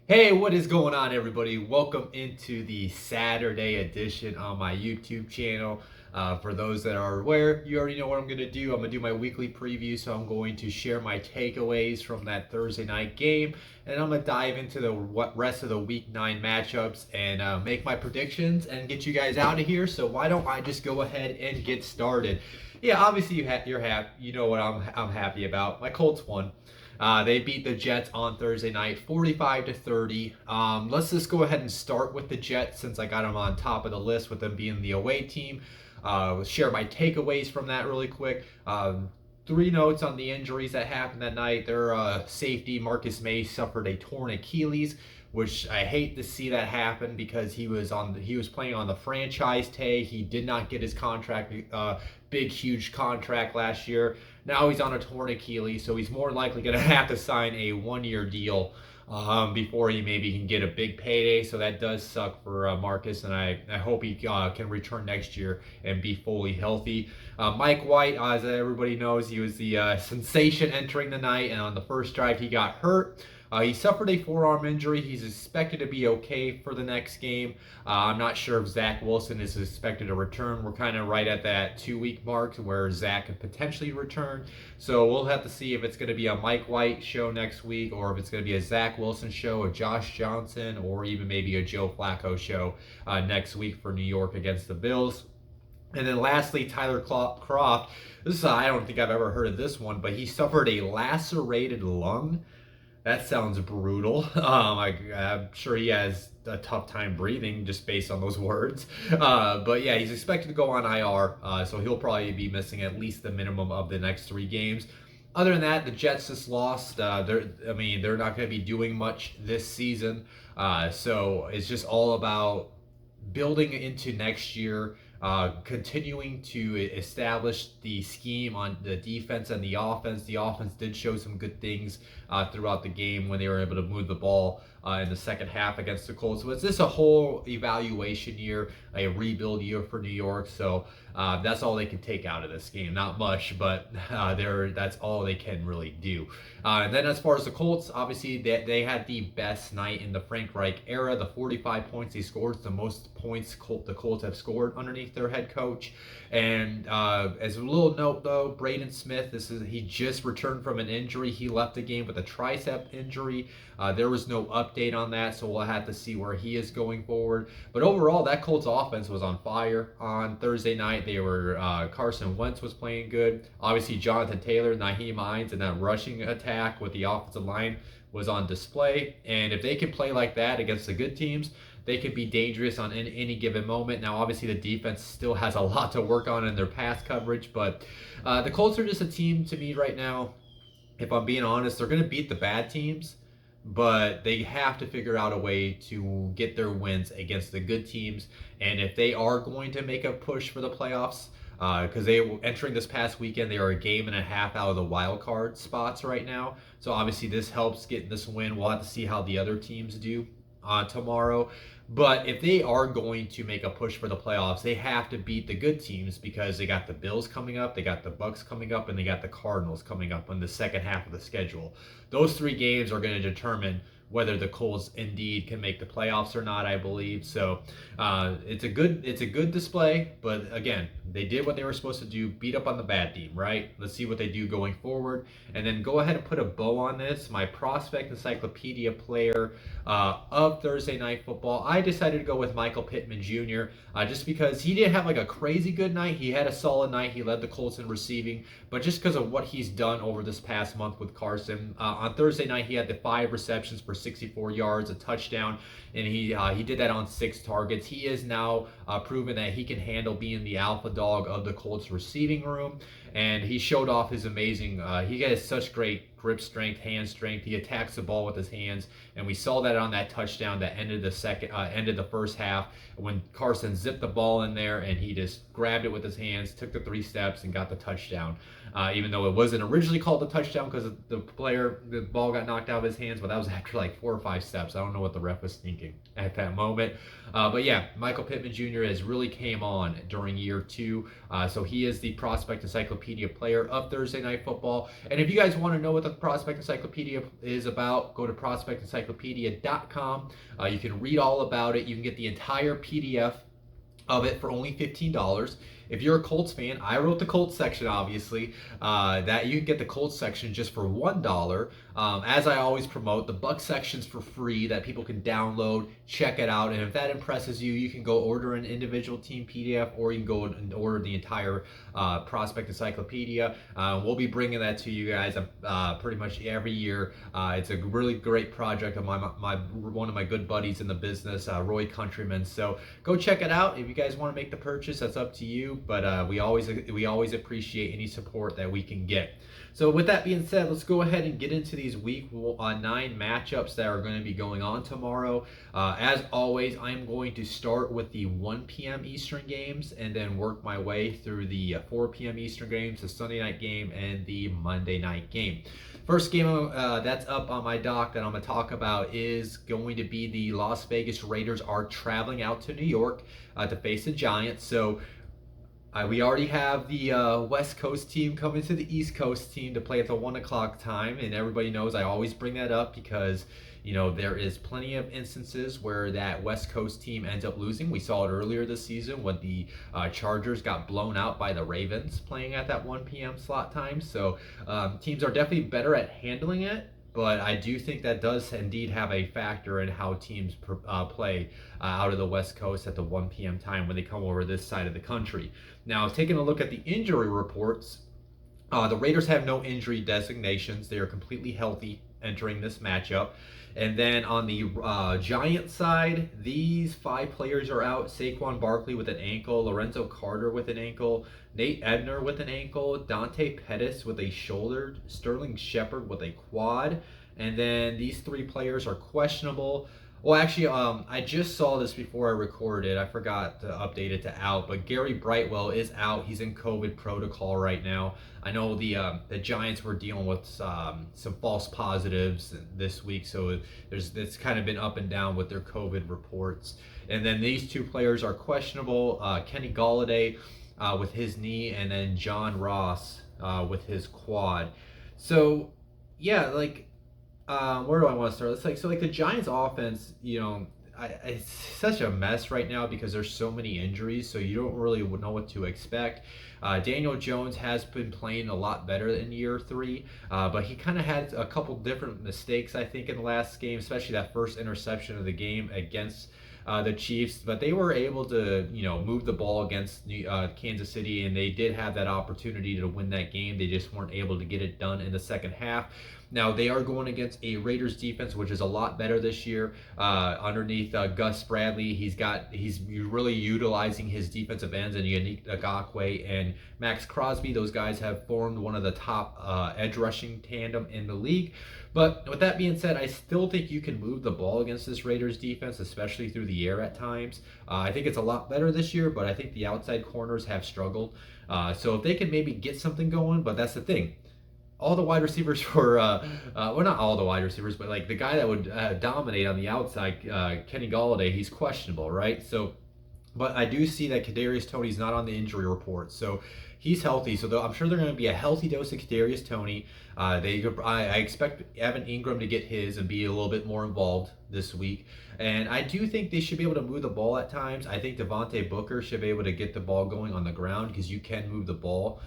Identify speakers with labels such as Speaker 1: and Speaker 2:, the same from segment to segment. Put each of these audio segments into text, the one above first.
Speaker 1: Hey, what is going on, everybody? Welcome into the Saturday edition on my YouTube channel. For those that are aware, you already know what I'm going to do. I'm going to do my weekly preview, so I'm going to share my takeaways from that Thursday night game, and I'm going to dive into the rest of the Week 9 matchups and make my predictions and get you guys out of here. So why don't I just go ahead and get started? Yeah, obviously you're happy. You know what I'm happy about. My Colts won. They beat the Jets on Thursday night, 45-30. Let's just go ahead and start with the Jets since I got them on top of the list with them being the away team. Share my takeaways from that really quick. Three notes on the injuries that happened that night. Their safety, Marcus May, suffered a torn Achilles, which I hate to see that happen because he was playing on the franchise tag. He did not get his contract, big huge contract last year. Now he's on a torn Achilles, so he's more likely going to have to sign a one-year deal before he maybe can get a big payday. So that does suck for Marcus, and I hope he can return next year and be fully healthy. Mike White, as everybody knows, he was the sensation entering the night, and on the first drive he got hurt. He suffered a forearm injury. He's expected to be okay for the next game. I'm not sure if Zach Wilson is expected to return. We're kind of right at that 2-week mark where Zach could potentially return. So we'll have to see if it's going to be a Mike White show next week or if it's going to be a Zach Wilson show, a Josh Johnson, or even maybe a Joe Flacco show next week for New York against the Bills. And then lastly, Tyler Kroft. I don't think I've ever heard of this one, but he suffered a lacerated lung. That sounds brutal. I'm sure he has a tough time breathing just based on those words. But yeah, he's expected to go on IR, so he'll probably be missing at least the minimum of the next 3 games. Other than that, the Jets just lost. They're not going to be doing much this season. So it's just all about building into next year, continuing to establish the scheme on the defense and the offense. The offense did show some good things throughout the game when they were able to move the ball in the second half against the Colts. So it's just a whole evaluation year, a rebuild year for New York. So that's all they can take out of this game. Not much, but that's all they can really do. And then as far as the Colts, obviously they had the best night in the Frank Reich era. The 45 points they scored is the most points the Colts have scored underneath their head coach. And as a little note though, Braden Smith, he just returned from an injury. He left the game with a tricep injury. There was no update on that, so we'll have to see where he is going forward. But overall, that Colts offense was on fire on Thursday night. Carson Wentz was playing good. Obviously, Jonathan Taylor, Nyheim Hines, and that rushing attack with the offensive line was on display. And if they can play like that against the good teams, they could be dangerous on any given moment. Now, obviously, the defense still has a lot to work on in their pass coverage, but the Colts are just a team to me right now. If I'm being honest, they're going to beat the bad teams, but they have to figure out a way to get their wins against the good teams. And if they are going to make a push for the playoffs, because entering this past weekend, they are a game and a half out of the wild card spots right now. So obviously this helps get this win. We'll have to see how the other teams do tomorrow. But if they are going to make a push for the playoffs, they have to beat the good teams because they got the Bills coming up, they got the Bucks coming up, and they got the Cardinals coming up in the second half of the schedule. Those 3 games are going to determine whether the Colts indeed can make the playoffs or not, I believe. So it's a good display, but again, they did what they were supposed to do, beat up on the bad team, right? Let's see what they do going forward. And then go ahead and put a bow on this. My prospect encyclopedia player of Thursday Night Football, I decided to go with Michael Pittman Jr. Just because he didn't have like a crazy good night. He had a solid night. He led the Colts in receiving, but just because of what he's done over this past month with Carson, on Thursday night he had the 5 receptions for 64 yards, a touchdown, and he did that on 6 targets. He is now proven that he can handle being the alpha dog of the Colts receiving room, and he showed off his amazing. He has such great grip strength, hand strength. He attacks the ball with his hands, and we saw that on that touchdown that ended the first half when Carson zipped the ball in there and he just grabbed it with his hands, took the 3 steps, and got the touchdown. Even though it wasn't originally called a touchdown because the ball got knocked out of his hands, but that was after like 4 or 5 steps. I don't know what the ref was thinking at that moment. But yeah, Michael Pittman Jr. has really came on during year 2. So he is the prospect encyclopedia player of Thursday Night Football. And if you guys want to know what the the Prospect Encyclopedia is about, go to prospectencyclopedia.com. You can read all about it. You can get the entire PDF of it for only $15. If you're a Colts fan, I wrote the Colts section, obviously. That you can get the Colts section just for $1. As I always promote, the Buck section's for free that people can download, check it out, and if that impresses you, you can go order an individual team PDF, or you can go and order the entire Prospect Encyclopedia. We'll be bringing that to you guys pretty much every year. It's a really great project of one of my good buddies in the business, Roy Countryman. So go check it out. If you guys want to make the purchase, that's up to you. But we always appreciate any support that we can get. So with that being said, let's go ahead and get into these week 9 matchups that are going to be going on tomorrow. As always, I am going to start with the 1 p.m. Eastern games and then work my way through the 4 p.m. Eastern games, the Sunday night game, and the Monday night game. First game that's up on my dock that I'm going to talk about is going to be the Las Vegas Raiders are traveling out to New York to face the Giants. So we already have the West Coast team coming to the East Coast team to play at the 1 o'clock time, and everybody knows I always bring that up because, you know, there is plenty of instances where that West Coast team ends up losing. We saw it earlier this season when the Chargers got blown out by the Ravens playing at that 1 p.m. slot time. So teams are definitely better at handling it. But I do think that does indeed have a factor in how teams play out of the West Coast at the 1 p.m. time when they come over this side of the country. Now, taking a look at the injury reports, the Raiders have no injury designations. They are completely healthy entering this matchup. And then on the Giants side, these 5 players are out. Saquon Barkley with an ankle, Lorenzo Carter with an ankle, Nate Ebner with an ankle, Dante Pettis with a shoulder, Sterling Shepard with a quad, and then these 3 players are questionable. Well, actually, I just saw this before I recorded. I forgot to update it to out, but Gary Brightwell is out. He's in COVID protocol right now. I know the Giants were dealing with some false positives this week, so it's kind of been up and down with their COVID reports. And then these 2 players are questionable. Kenny Golladay with his knee, and then John Ross with his quad. So, yeah, like, where do I want to start? It's like the Giants offense, you know, it's such a mess right now because there's so many injuries, so you don't really know what to expect. Daniel Jones has been playing a lot better in year 3, but he kind of had a couple different mistakes, I think, in the last game, especially that first interception of the game against the Chiefs. But they were able to, you know, move the ball against Kansas City, and they did have that opportunity to win that game. They just weren't able to get it done in the second half. Now, they are going against a Raiders defense, which is a lot better this year. Underneath Gus Bradley, he's really utilizing his defensive ends and Yannick Ngakoue and Max Crosby. Those guys have formed one of the top edge rushing tandem in the league. But with that being said, I still think you can move the ball against this Raiders defense, especially through the air at times. I think it's a lot better this year, but I think the outside corners have struggled. So if they can maybe get something going, but that's the thing. All the wide receivers were, well, not all the wide receivers, but like the guy that would dominate on the outside, Kenny Golladay, he's questionable, right? So, but I do see that Kadarius Toney's not on the injury report, so he's healthy. So I'm sure they're going to be a healthy dose of Kadarius Toney. I expect Evan Ingram to get his and be a little bit more involved this week. And I do think they should be able to move the ball at times. I think Devontae Booker should be able to get the ball going on the ground because you can move the ball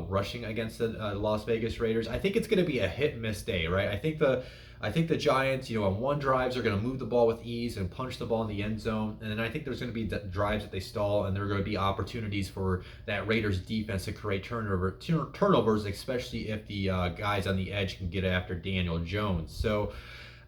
Speaker 1: rushing against the Las Vegas Raiders. I think it's going to be a hit and miss day, right? I think the Giants, you know, on one drives are going to move the ball with ease and punch the ball in the end zone. And then I think there's going to be drives that they stall, and there are going to be opportunities for that Raiders defense to create turnovers, especially if the guys on the edge can get after Daniel Jones. So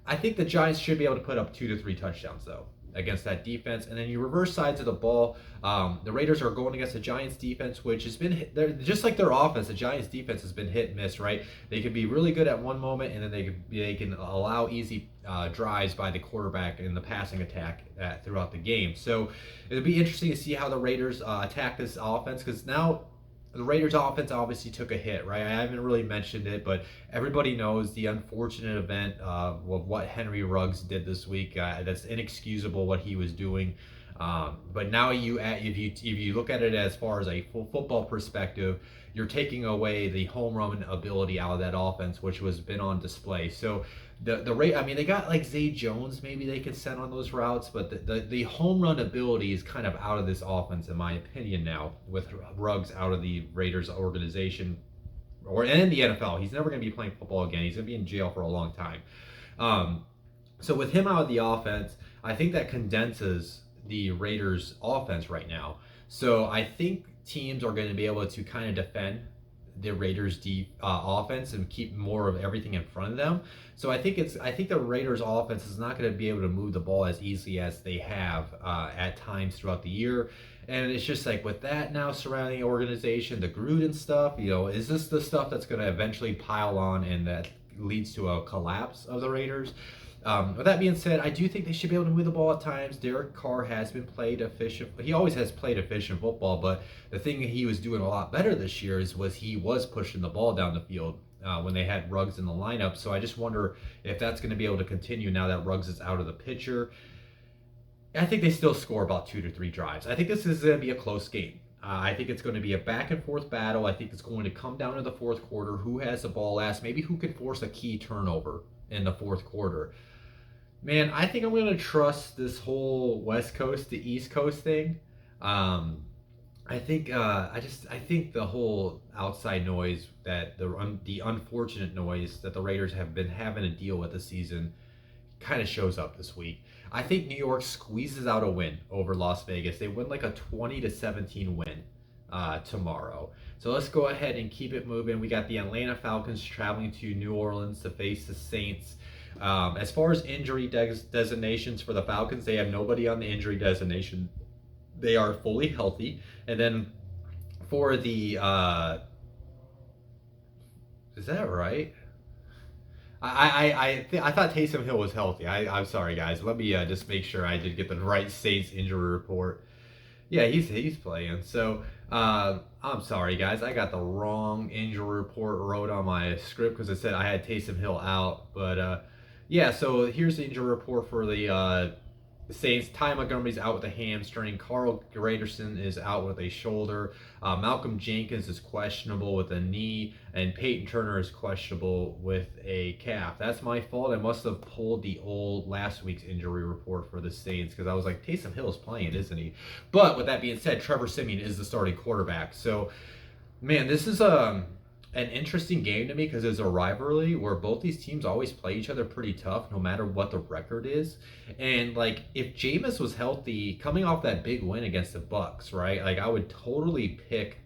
Speaker 1: I think the Giants should be able to put up 2 to 3 touchdowns, though, against that defense. And then you reverse sides of the ball. The Raiders are going against the Giants defense, which has been just like their offense. The Giants defense has been hit and miss, right? They can be really good at one moment, and then they can allow easy drives by the quarterback in the passing attack throughout the game. So it'll be interesting to see how the Raiders attack this offense, because now the Raiders offense obviously took a hit, right? I haven't really mentioned it, but everybody knows the unfortunate event of what Henry Ruggs did this week. That's inexcusable what he was doing. But now if you look at it as far as a full football perspective, you're taking away the home run ability out of that offense, which was been on display. So the rate, I mean, they got like Zay Jones, maybe they could send on those routes, but the home run ability is kind of out of this offense, in my opinion, now with Ruggs out of the Raiders organization or in the NFL. He's never going to be playing football again. He's going to be in jail for a long time. So with him out of the offense, I think that condenses the Raiders' offense right now. So I think teams are going to be able to kind of defend the Raiders' offense and keep more of everything in front of them. So I think the Raiders' offense is not going to be able to move the ball as easily as they have at times throughout the year. And it's just like with that now surrounding the organization, the Gruden stuff, is this the stuff that's going to eventually pile on and that leads to a collapse of the Raiders? With that being said, I do think they should be able to move the ball at times. Derek Carr has been played efficient. He always has played efficient football, but the thing that he was doing a lot better this year was he was pushing the ball down the field when they had Ruggs in the lineup. So I just wonder if that's going to be able to continue now that Ruggs is out of the picture. I think they still score about 2 to 3 drives. I think this is going to be a close game. I think it's going to be a back and forth battle. I think it's going to come down to the fourth quarter. Who has the ball last? Maybe who can force a key turnover in the fourth quarter. Man, I think I'm going to trust this whole West Coast to East Coast thing. I think the whole outside noise, that the unfortunate noise that the Raiders have been having to deal with this season kind of shows up this week. I think New York squeezes out a win over Las Vegas. They win like a 20-17 win tomorrow. So let's go ahead and keep it moving. We got the Atlanta Falcons traveling to New Orleans to face the Saints. As far as injury designations for the Falcons, they have nobody on the injury designation. They are fully healthy. And then for the is that right? I thought Taysom Hill was healthy. I'm sorry, guys. Let me just make sure I did get the right Saints injury report. Yeah, he's playing. So I'm sorry, guys. I got the wrong injury report wrote on my script because it said I had Taysom Hill out. But yeah, so here's the injury report for the Saints. Ty Montgomery's out with a hamstring. Carl Graderson is out with a shoulder. Malcolm Jenkins is questionable with a knee. And Peyton Turner is questionable with a calf. That's my fault. I must have pulled the old last week's injury report for the Saints because I was like, Taysom Hill is playing, isn't he? But with that being said, Trevor Siemian is the starting quarterback. So, man, this is an interesting game to me because it's a rivalry where both these teams always play each other pretty tough no matter what the record is. And like if Jameis was healthy coming off that big win against the Bucks, right? Like I would totally pick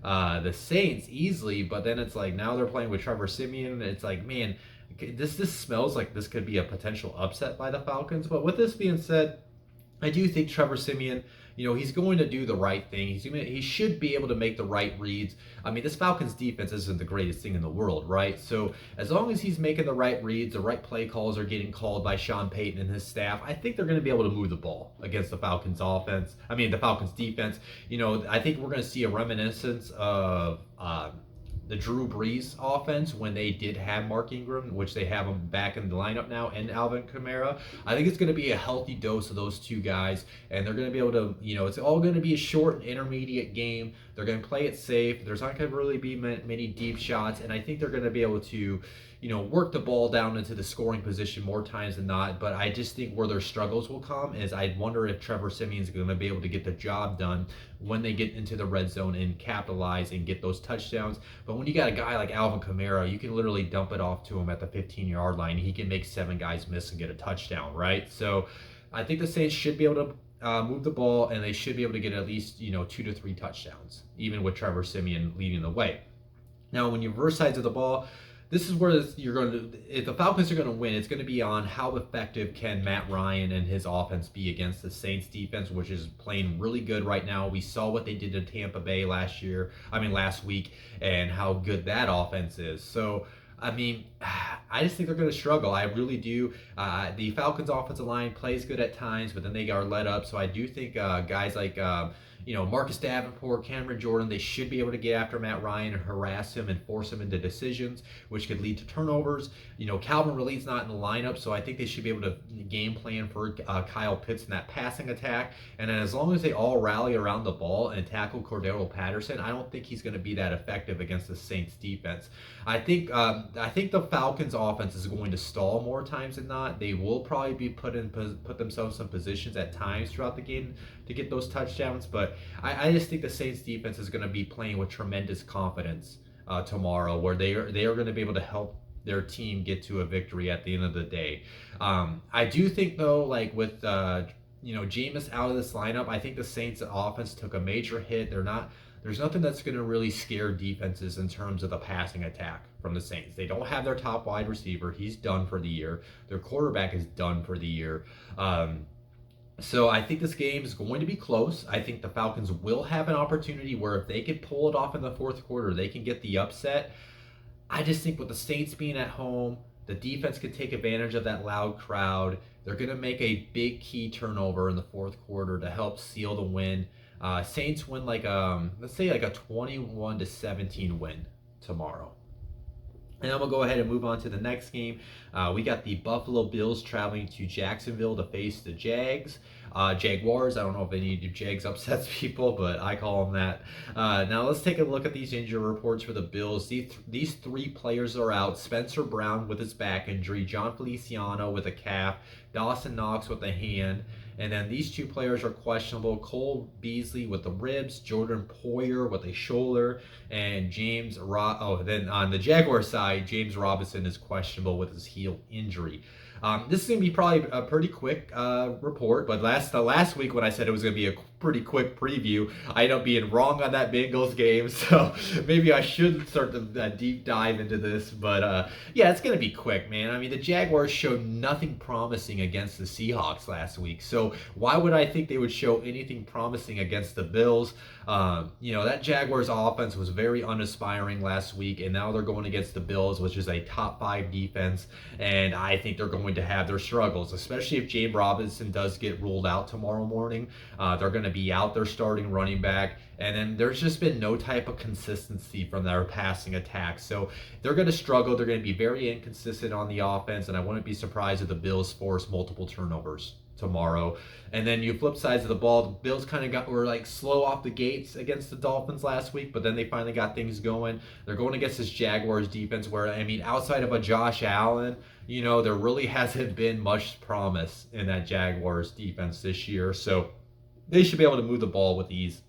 Speaker 1: the Saints easily, but then it's like now they're playing with Trevor Siemian. It's like, man, this smells like this could be a potential upset by the Falcons. But with this being said, I do think Trevor Siemian, he's going to do the right thing. He should be able to make the right reads. I mean, this Falcons defense isn't the greatest thing in the world, right? So as long as he's making the right reads, the right play calls are getting called by Sean Payton and his staff, I think they're going to be able to move the ball against the Falcons offense. I mean, the Falcons defense. I think we're going to see a reminiscence of the Drew Brees offense when they did have Mark Ingram, which they have him back in the lineup now, and Alvin Kamara. I think it's going to be a healthy dose of those two guys, and they're going to be able to, it's all going to be a short and intermediate game. They're going to play it safe. There's not going to really be many deep shots, and I think they're going to be able to, work the ball down into the scoring position more times than not. But I just think where their struggles will come is I wonder if Trevor Siemian's going to be able to get the job done when they get into the red zone and capitalize and get those touchdowns. But when you got a guy like Alvin Kamara, you can literally dump it off to him at the 15-yard line. He can make 7 guys miss and get a touchdown, right? So I think the Saints should be able to move the ball, and they should be able to get at least 2 to 3 touchdowns, even with Trevor Siemian leading the way. Now, when you reverse sides of the ball, this is where you're going to, if the Falcons are going to win, it's going to be on how effective can Matt Ryan and his offense be against the Saints defense, which is playing really good right now. We saw what they did to Tampa Bay last week, and how good that offense is. So, I mean, I just think they're going to struggle. I really do. The Falcons offensive line plays good at times, but then they are let up. So I do think guys like Marcus Davenport, Cameron Jordan, they should be able to get after Matt Ryan and harass him and force him into decisions, which could lead to turnovers. Calvin Ridley's not in the lineup, so I think they should be able to game plan for Kyle Pitts in that passing attack. And then as long as they all rally around the ball and tackle Cordero Patterson, I don't think he's going to be that effective against the Saints defense. I think the Falcons offense is going to stall more times than not. They will probably be put themselves in positions at times throughout the game to get those touchdowns, but I just think the Saints defense is going to be playing with tremendous confidence tomorrow, where they are going to be able to help their team get to a victory at the end of the day. I do think though, like with Jameis out of this lineup, I think the Saints offense took a major hit. There's nothing that's going to really scare defenses in terms of the passing attack from the Saints. They don't have their top wide receiver. He's done for the year. Their quarterback is done for the year. So I think this game is going to be close. I think the Falcons will have an opportunity where if they can pull it off in the fourth quarter, they can get the upset. I just think with the Saints being at home, the defense could take advantage of that loud crowd. They're going to make a big key turnover in the fourth quarter to help seal the win. Saints win let's say like a 21-17 win tomorrow. And I'm going to go ahead and move on to the next game. We got the Buffalo Bills traveling to Jacksonville to face the Jaguars. I don't know if any of you Jags upsets people, but I call them that. Now let's take a look at these injury reports for the Bills. These three players are out. Spencer Brown with his back injury, John Feliciano with a calf, Dawson Knox with a hand. And then these two players are questionable. Cole Beasley with the ribs, Jordan Poyer with a shoulder, and then on the Jaguar side, James Robinson is questionable with his heel injury. This is going to be probably a pretty quick report, but last week when I said it was going to be a pretty quick preview, I ended up being wrong on that Bengals game, so maybe I should start the deep dive into this, but yeah, it's going to be quick, man. I mean, the Jaguars showed nothing promising against the Seahawks last week, so why would I think they would show anything promising against the Bills? That Jaguars offense was very uninspiring last week, and now they're going against the Bills, which is a top 5 defense, and I think they're going to have their struggles, especially if James Robinson does get ruled out tomorrow morning. They're going to be out their starting running back, and then there's just been no type of consistency from their passing attack, so they're going to struggle. They're going to be very inconsistent on the offense, and I wouldn't be surprised if the Bills force multiple turnovers tomorrow. And then you flip sides of the ball, the Bills were like slow off the gates against the Dolphins last week, but then they finally got things going. They're going against this Jaguars defense where, I mean, outside of a Josh Allen, there really hasn't been much promise in that Jaguars defense this year. So they should be able to move the ball with ease,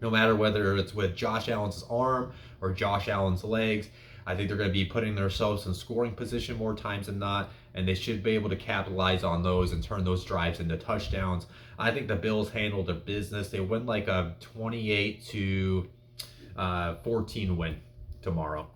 Speaker 1: no matter whether it's with Josh Allen's arm or Josh Allen's legs. I think they're going to be putting themselves in scoring position more times than not, and they should be able to capitalize on those and turn those drives into touchdowns. I think the Bills handled their business. They win like a 28-14 win tomorrow.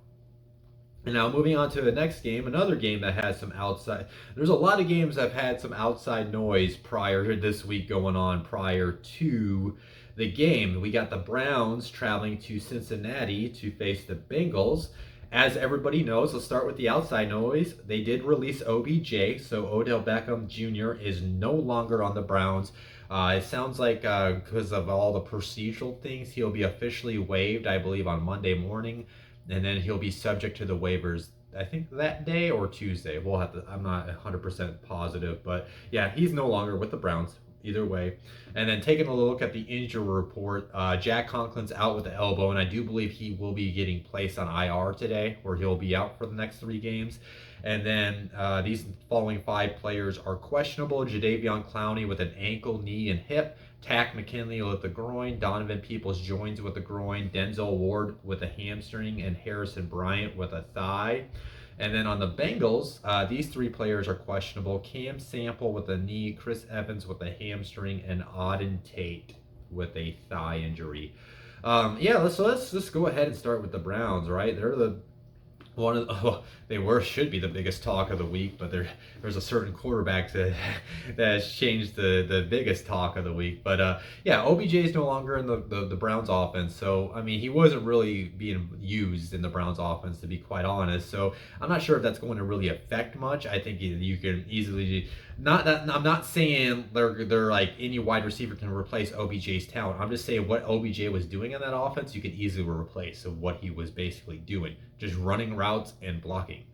Speaker 1: And now moving on to the next game, another game that has some outside. There's a lot of games that have had some outside noise prior to this week going on prior to the game. We got the Browns traveling to Cincinnati to face the Bengals. As everybody knows, let's start with the outside noise. They did release OBJ, so Odell Beckham Jr. is no longer on the Browns. It sounds like because of all the procedural things, he'll be officially waived, I believe, on Monday morning, and then he'll be subject to the waivers, I think that day or Tuesday. We'll have to, I'm not 100% positive, but yeah, he's no longer with the Browns. Either way. And then taking a look at the injury report, Jack Conklin's out with the elbow, and I do believe he will be getting placed on IR today, where he'll be out for the next 3 games. And then these following 5 players are questionable. Jadeveon Clowney with an ankle, knee, and hip. Tack McKinley with the groin. Donovan Peoples-Jones with the groin. Denzel Ward with a hamstring. And Harrison Bryant with a thigh. And then on the Bengals, these 3 players are questionable. Cam Sample with a knee, Chris Evans with a hamstring, and Auden Tate with a thigh injury. Let's go ahead and start with the Browns, right? They're one of the, should be the biggest talk of the week, but there's a certain quarterback that that has changed the biggest talk of the week. But yeah, OBJ is no longer in the Browns offense, so I mean he wasn't really being used in the Browns offense, to be quite honest. So I'm not sure if that's going to really affect much. I think you can easily not that I'm not saying they're like any wide receiver can replace OBJ's talent. I'm just saying what OBJ was doing in that offense, you could easily replace of what he was basically doing, just running routes and blocking.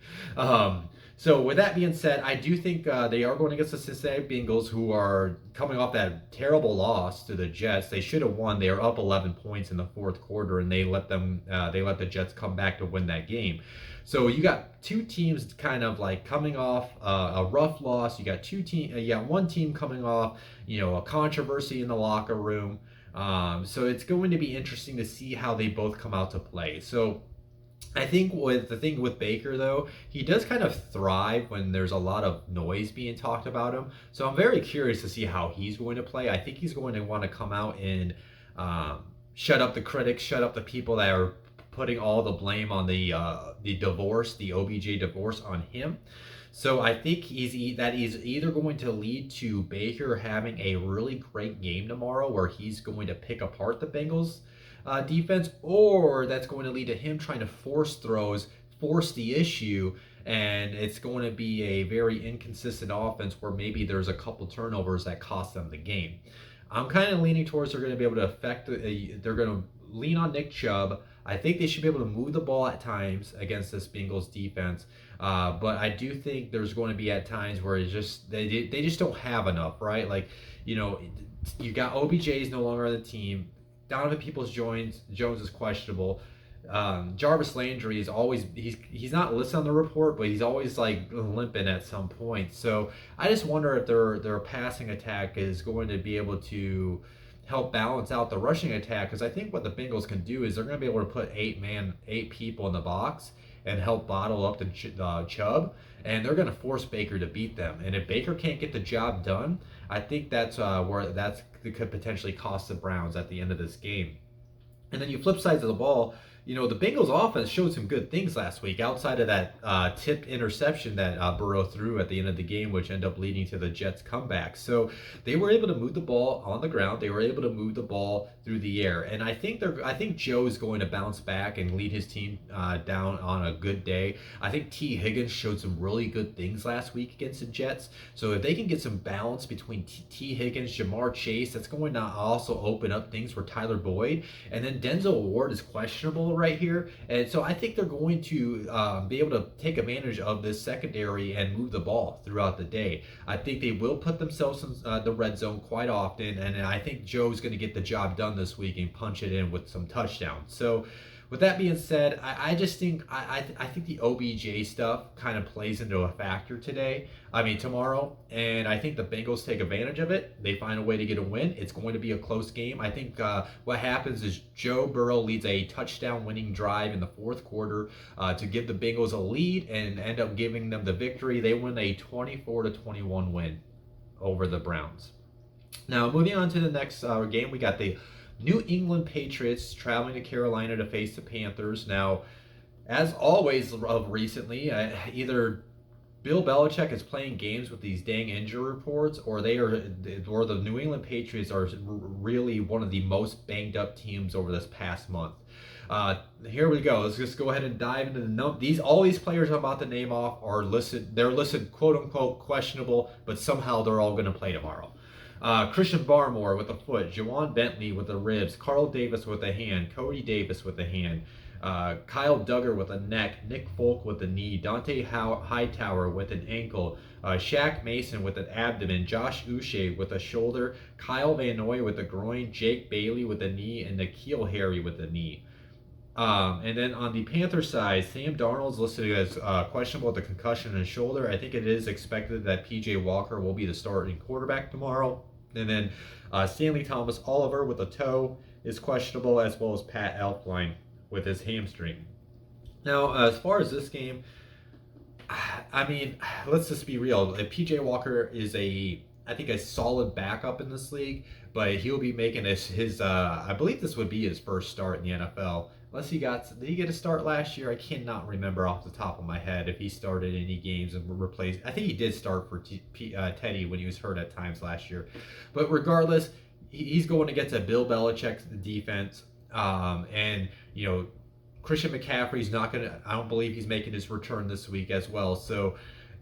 Speaker 1: So with that being said, I do think they are going against the Cincinnati Bengals, who are coming off that terrible loss to the Jets. They should have won. They are up 11 points in the fourth quarter, and they let the Jets come back to win that game. So you got two teams kind of like coming off a rough loss. You got one team coming off, a controversy in the locker room. So it's going to be interesting to see how they both come out to play. So I think the thing with Baker, though, he does kind of thrive when there's a lot of noise being talked about him. So I'm very curious to see how he's going to play. I think he's going to want to come out and shut up the critics, shut up the people that are putting all the blame on the OBJ divorce on him. So I think he's either going to lead to Baker having a really great game tomorrow, where he's going to pick apart the Bengals defense, or that's going to lead to him trying to force throws, force the issue, and it's going to be a very inconsistent offense where maybe there's a couple turnovers that cost them the game. I'm kind of leaning towards they're going to be able to they're going to lean on Nick Chubb. I think they should be able to move the ball at times against this Bengals defense, but I do think there's going to be at times where they just don't have enough, right? Like, you got OBJ's no longer on the team. Donovan Peoples-Jones is questionable. Jarvis Landry is always he's not listed on the report, but he's always like limping at some point. So I just wonder if their passing attack is going to be able to help balance out the rushing attack, because I think what the Bengals can do is they're going to be able to put eight people in the box and help bottle up the Chubb, and they're going to force Baker to beat them. And if Baker can't get the job done, I think that's where could potentially cost the Browns at the end of this game. And then you flip sides of the ball, the Bengals offense showed some good things last week outside of that tipped interception that Burrow threw at the end of the game, which ended up leading to the Jets' comeback. So they were able to move the ball on the ground. They were able to move the ball through the air. And I think Joe's going to bounce back and lead his team down on a good day. I think T. Higgins showed some really good things last week against the Jets. So if they can get some balance between T. Higgins, Jamar Chase, that's going to also open up things for Tyler Boyd. And then Denzel Ward is questionable right here, and so I think they're going to be able to take advantage of this secondary and move the ball throughout the day. I think they will put themselves in the red zone quite often, and I think Joe's going to get the job done this week and punch it in with some touchdowns. So with that being said, I just think I think the OBJ stuff kind of plays into a factor tomorrow, and I think the Bengals take advantage of it. They find a way to get a win. It's going to be a close game. I think what happens is Joe Burrow leads a touchdown-winning drive in the fourth quarter to give the Bengals a lead and end up giving them the victory. They win a 24-21 win over the Browns. Now, moving on to the next game, we got the New England Patriots traveling to Carolina to face the Panthers. Now, as always of recently, either Bill Belichick is playing games with these dang injury reports, or the New England Patriots are really one of the most banged up teams over this past month. Here we go. Let's just go ahead and dive into all these players I'm about to name off are listed. They're listed quote unquote questionable, but somehow they're all going to play tomorrow. Christian Barmore with the foot, Jawan Bentley with the ribs, Carl Davis with the hand, Cody Davis with the hand, Kyle Duggar with a neck, Nick Folk with the knee, Dante Hightower with an ankle, Shaq Mason with an abdomen, Josh Uche with a shoulder, Kyle Van Noy with a groin, Jake Bailey with a knee, and N'Keal Harry with a knee. And then on the Panthers side, Sam Darnold's listed as questionable with a concussion in his shoulder. I think it is expected that P.J. Walker will be the starting quarterback tomorrow. And then Stanley Thomas Oliver with a toe is questionable, as well as Pat Elflein with his hamstring. Now, as far as this game, I mean, let's just be real. P.J. Walker is I think a solid backup in this league, but he'll be making his I believe this would be his first start in the NFL. unless did he get a start last year? I cannot remember off the top of my head if he started any games and replaced. I think he did start for Teddy when he was hurt at times last year. But regardless, he's going against a Bill Belichick defense. And, Christian McCaffrey's not going to, I don't believe he's making his return this week as well. So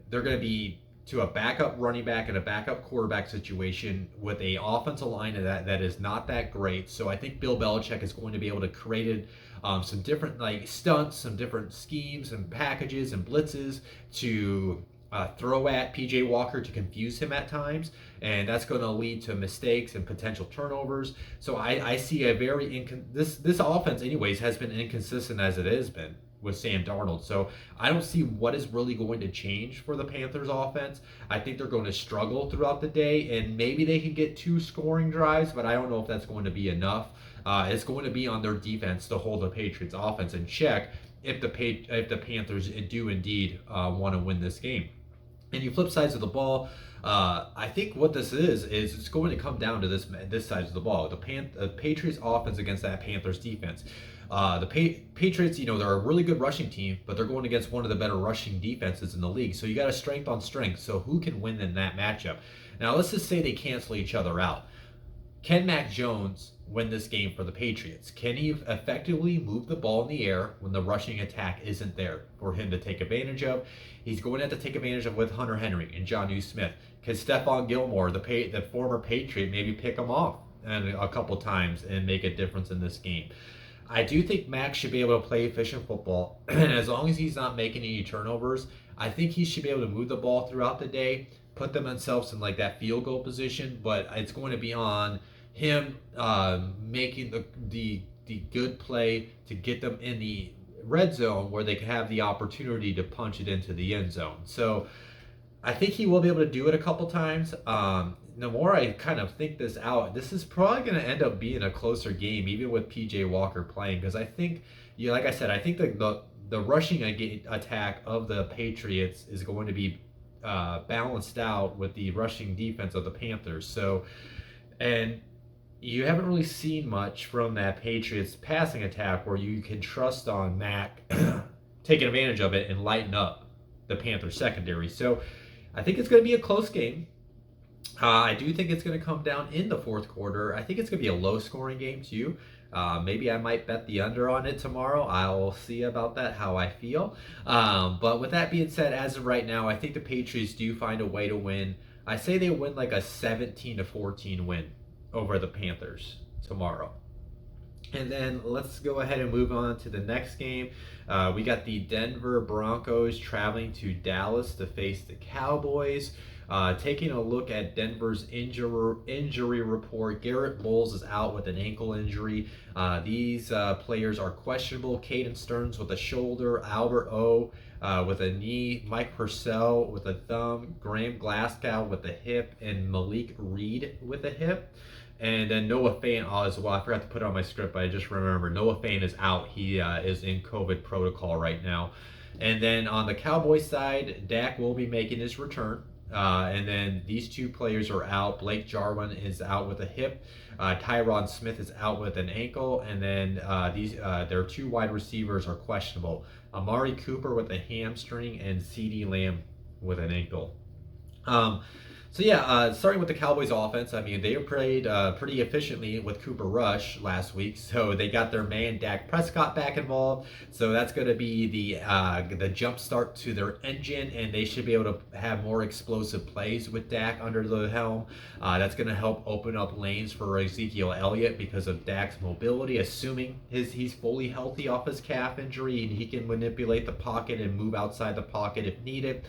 Speaker 1: they're going to be to a backup running back and a backup quarterback situation with a offensive line that is not that great. So I think Bill Belichick is going to be able to create some different stunts, some different schemes and packages and blitzes to throw at PJ Walker to confuse him at times, and that's going to lead to mistakes and potential turnovers. So I see a very this offense anyways has been inconsistent as it has been with Sam Darnold. So I don't see what is really going to change for the Panthers offense. I think they're going to struggle throughout the day, and maybe they can get 2 scoring drives, but I don't know if that's going to be enough. It's going to be on their defense to hold the Patriots offense in check if the Panthers do indeed want to win this game. And you flip sides of the ball. I think what this is it's going to come down to this side of the ball. The Patriots offense against that Panthers defense. The Patriots, they're a really good rushing team, but they're going against one of the better rushing defenses in the league. So you got a strength on strength. So who can win in that matchup? Now let's just say they cancel each other out. Can Mac Jones win this game for the Patriots? Can he effectively move the ball in the air when the rushing attack isn't there for him to take advantage of? He's going to have to take advantage of with Hunter Henry and Jonnu Smith. Can Stephon Gilmore, the former Patriot, maybe pick him off a couple times and make a difference in this game? I do think Mac should be able to play efficient football, and as long as he's not making any turnovers, I think he should be able to move the ball throughout the day, put themselves in that field goal position, but it's going to be on him making the good play to get them in the red zone where they can have the opportunity to punch it into the end zone. So I think he will be able to do it a couple times. The more I kind of think this out, this is probably going to end up being a closer game, even with PJ Walker playing, because I think, like I said, I think the rushing attack of the Patriots is going to be balanced out with the rushing defense of the Panthers. So, and you haven't really seen much from that Patriots passing attack where you can trust on Mac taking advantage of it and lighten up the Panthers secondary. So I think it's going to be a close game. I do think it's going to come down in the fourth quarter. I think it's going to be a low-scoring game too. Maybe I might bet the under on it tomorrow. I'll see about that, how I feel. But with that being said, as of right now, I think the Patriots do find a way to win. I say they win a 17-14 win over the Panthers tomorrow. And then let's go ahead and move on to the next game. We got the Denver Broncos traveling to Dallas to face the Cowboys. Taking a look at Denver's injury report, Garrett Bowles is out with an ankle injury. These players are questionable. Caden Stearns with a shoulder, Albert O with a knee, Mike Purcell with a thumb, Graham Glasgow with a hip, and Malik Reed with a hip. And then Noah Fant as well. I forgot to put it on my script, but I just remembered Noah Fant is out. He is in COVID protocol right now. And then on the Cowboys side, Dak will be making his return. And then these 2 players are out. Blake Jarwin is out with a hip. Tyron Smith is out with an ankle. And then their 2 wide receivers are questionable. Amari Cooper with a hamstring and CeeDee Lamb with an ankle. Starting with the Cowboys offense, I mean, they played pretty efficiently with Cooper Rush last week, so they got their man Dak Prescott back involved, so that's going to be the jump start to their engine, and they should be able to have more explosive plays with Dak under the helm. That's going to help open up lanes for Ezekiel Elliott because of Dak's mobility, assuming he's fully healthy off his calf injury, and he can manipulate the pocket and move outside the pocket if needed.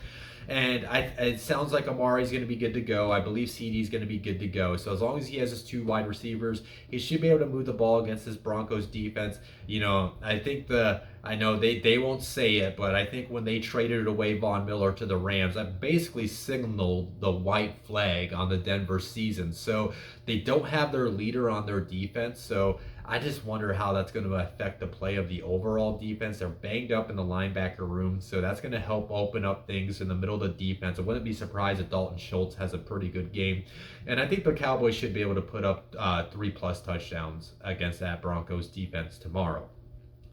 Speaker 1: And it sounds like Amari's going to be good to go. I believe CeeDee's going to be good to go. So as long as he has his 2 wide receivers, he should be able to move the ball against this Broncos defense. I think I know they won't say it, but I think when they traded away Von Miller to the Rams, that basically signaled the white flag on the Denver season. So they don't have their leader on their defense. So I just wonder how that's going to affect the play of the overall defense. They're banged up in the linebacker room, so that's going to help open up things in the middle of the defense. I wouldn't be surprised if Dalton Schultz has a pretty good game. And I think the Cowboys should be able to put up 3+ touchdowns against that Broncos defense tomorrow.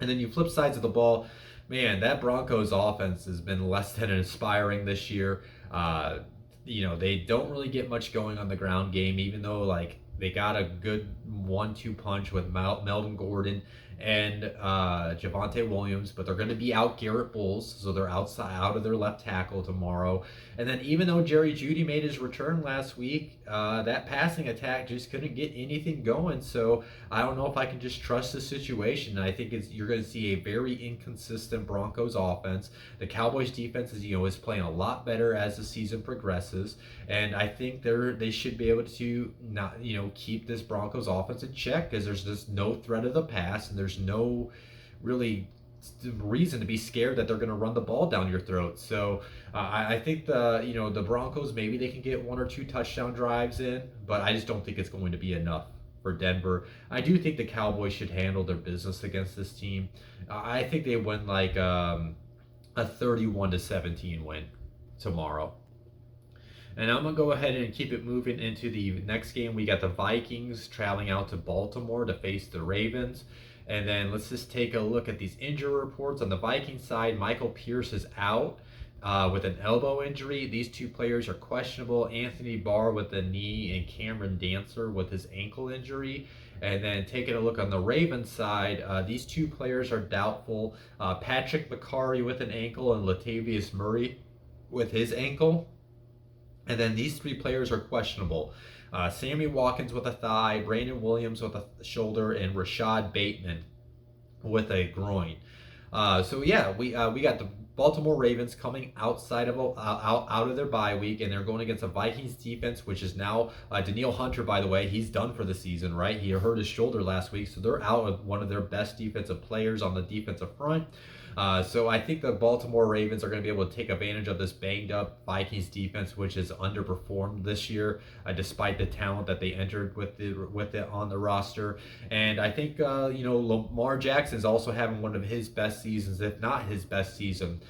Speaker 1: And then you flip sides of the ball, man, that Broncos offense has been less than inspiring this year. Uh, they don't really get much going on the ground game, even though like they got a good 1-2 punch with Melvin Gordon and Javonte Williams, but they're going to be out Garrett Bowles, so they're out of their left tackle tomorrow. And then even though Jerry Jeudy made his return last week, that passing attack just couldn't get anything going. So I don't know if I can just trust the situation. I think you're going to see a very inconsistent Broncos offense. The Cowboys defense is playing a lot better as the season progresses, and I think they should be able to not keep this Broncos offense in check, because there's just no threat of the pass, and there's no really reason to be scared that they're going to run the ball down your throat. So I think the Broncos, maybe they can get 1 or 2 touchdown drives in, but I just don't think it's going to be enough for Denver. I do think the Cowboys should handle their business against this team. I think they win like a 31-17 win tomorrow. And I'm going to go ahead and keep it moving into the next game. We got the Vikings traveling out to Baltimore to face the Ravens. And then let's just take a look at these injury reports. On the Vikings side, Michael Pierce is out with an elbow injury. These 2 players are questionable. Anthony Barr with the knee and Cameron Dancer with his ankle injury. And then taking a look on the Ravens side, these 2 players are doubtful. Patrick McCarry with an ankle and Latavius Murray with his ankle. And then these 3 players are questionable. Sammy Watkins with a thigh, Brandon Williams with a shoulder, and Rashad Bateman with a groin. We got the Baltimore Ravens coming out of their bye week, and they're going against a Vikings defense, which is now Danielle Hunter, by the way, he's done for the season, right? He hurt his shoulder last week, so they're out with one of their best defensive players on the defensive front. So I think the Baltimore Ravens are going to be able to take advantage of this banged up Vikings defense, which has underperformed this year, despite the talent that they entered with it on the roster. And I think Lamar Jackson is also having one of his best seasons, if not his best season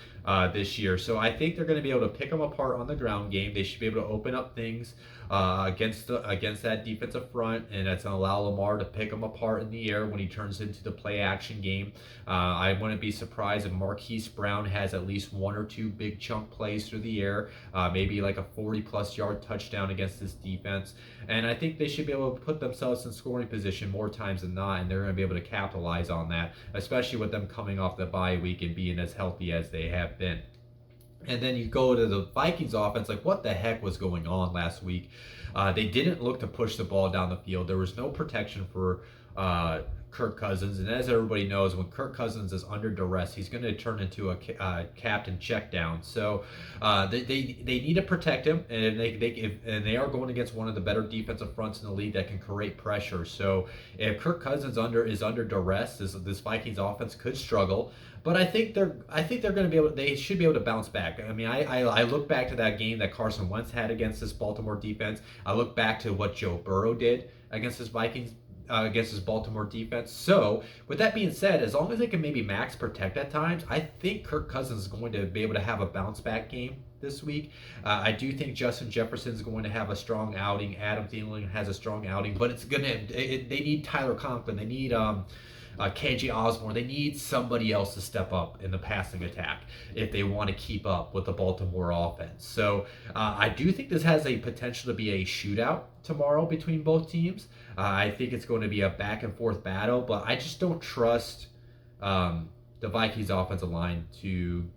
Speaker 1: this year. So I think they're going to be able to pick them apart on the ground game. They should be able to open up things against that defensive front, and that's going to allow Lamar to pick them apart in the air when he turns into the play action game. I wouldn't be surprised if Marquise Brown has at least 1 or 2 big chunk plays through the air, maybe like a 40-plus yard touchdown against this defense. And I think they should be able to put themselves in scoring position more times than not, and they're going to be able to capitalize on that, especially with them coming off the bye week and being as healthy as they have been. And then you go to the Vikings offense, like what the heck was going on last week? They didn't look to push the ball down the field. There was no protection for Kirk Cousins. And as everybody knows, when Kirk Cousins is under duress, he's going to turn into a captain check down. So they need to protect him, and they are going against one of the better defensive fronts in the league that can create pressure. So if Kirk Cousins is under duress, this Vikings offense could struggle. But I think they're going to be able. They should be able to bounce back. I mean, I look back to that game that Carson Wentz had against this Baltimore defense. I look back to what Joe Burrow did against this Baltimore defense. So with that being said, as long as they can maybe max protect at times, I think Kirk Cousins is going to be able to have a bounce back game this week. I do think Justin Jefferson is going to have a strong outing. Adam Thielen has a strong outing, but they need Tyler Conklin. They need KJ Osborne. They need somebody else to step up in the passing attack if they want to keep up with the Baltimore offense. So I do think this has a potential to be a shootout tomorrow between both teams. I think it's going to be a back and forth battle, but I just don't trust the Vikings offensive line to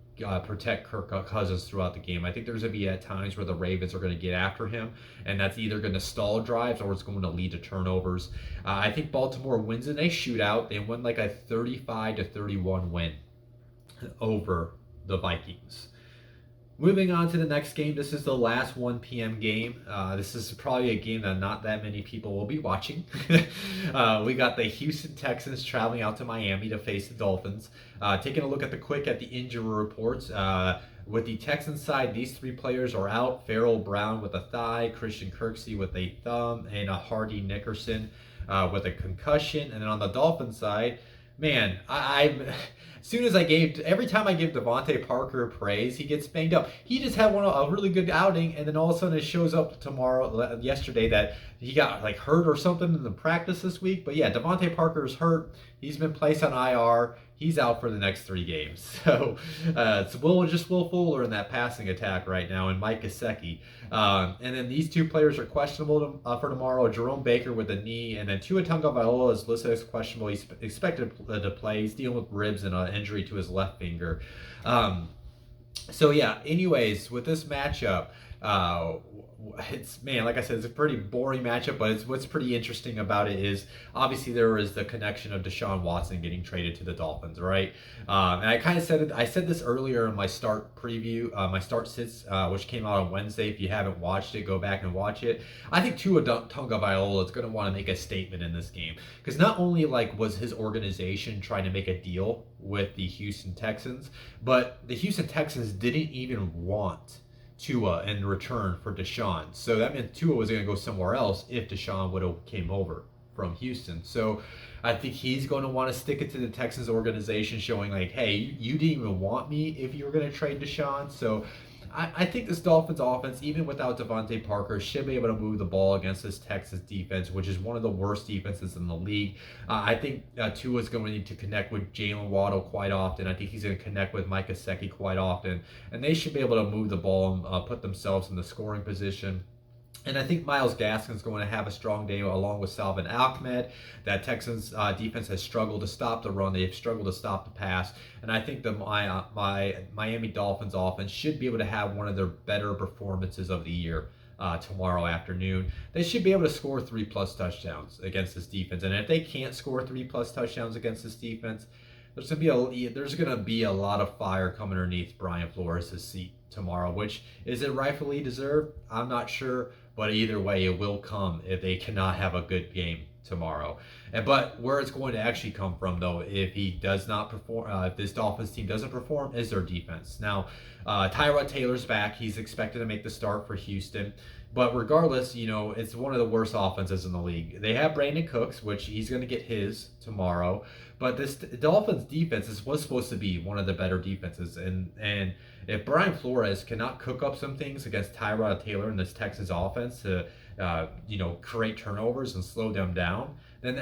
Speaker 1: protect Kirk Cousins throughout the game. I think there's going to be at times where the Ravens are going to get after him, and that's either going to stall drives or it's going to lead to turnovers. I think Baltimore wins in a shootout. They win like a 35-31 win over the Vikings. Moving on to the next game, this is the last 1 p.m. game. This is probably a game that not that many people will be watching. We got the Houston Texans traveling out to Miami to face the Dolphins. Taking a look at the injury reports. With the Texans side, these 3 players are out. Farrell Brown with a thigh, Christian Kirksey with a thumb, and a Hardy Nickerson with a concussion. And then on the Dolphins side, man, every time I give Devontae Parker praise, he gets banged up. He just had a really good outing, and then all of a sudden it shows up yesterday that he got hurt or something in the practice this week. But yeah, Devontae Parker is hurt. He's been placed on IR. he's out for the next 3 games. So it's Will Fuller in that passing attack right now, and Mike Gesicki. And then these 2 players are questionable for tomorrow. Jerome Baker with a knee, and then Tua Tagovailoa is listed as questionable. He's expected to play. He's dealing with ribs and an injury to his left finger. So yeah, anyways, with this matchup, it's, man, like I said, it's a pretty boring matchup, but what's pretty interesting about it is obviously there is the connection of Deshaun Watson getting traded to the Dolphins, right? And I kind of said it. I said this earlier in my start preview, my start sits, which came out on Wednesday. If you haven't watched it, go back and watch it. I think Tua Tagovailoa is going to want to make a statement in this game, because not only like was his organization trying to make a deal with the Houston Texans, but the Houston Texans didn't even want Tua in return for Deshaun. So that meant Tua was going to go somewhere else if Deshaun would have came over from Houston. So I think he's going to want to stick it to the Texans organization, showing like, hey, you didn't even want me if you were going to trade Deshaun. So I think this Dolphins offense, even without Devontae Parker, should be able to move the ball against this Texas defense, which is one of the worst defenses in the league. I think Tua is going to need to connect with Jalen Waddle quite often. I think he's going to connect with Mike Gesicki quite often, and they should be able to move the ball and put themselves in the scoring position. And I think Myles Gaskin's going to have a strong day along with Salvin Ahmed. That Texans defense has struggled to stop the run. They've struggled to stop the pass. And I think the Miami Dolphins offense should be able to have one of their better performances of the year tomorrow afternoon. They should be able to score 3+ touchdowns against this defense. And if they can't score 3+ touchdowns against this defense, there's gonna be a lot of fire coming underneath Brian Flores' seat tomorrow. Which, is it rightfully deserved? I'm not sure, but either way, it will come if they cannot have a good game tomorrow. But where it's going to actually come from, though, if he does not perform, if this Dolphins team doesn't perform, is their defense. Now, Tyrod Taylor's back. He's expected to make the start for Houston. But regardless, it's one of the worst offenses in the league. They have Brandon Cooks, which he's going to get his tomorrow. But this Dolphins defense was supposed to be one of the better defenses. And if Brian Flores cannot cook up some things against Tyrod Taylor and this Texans offense to, create turnovers and slow them down, then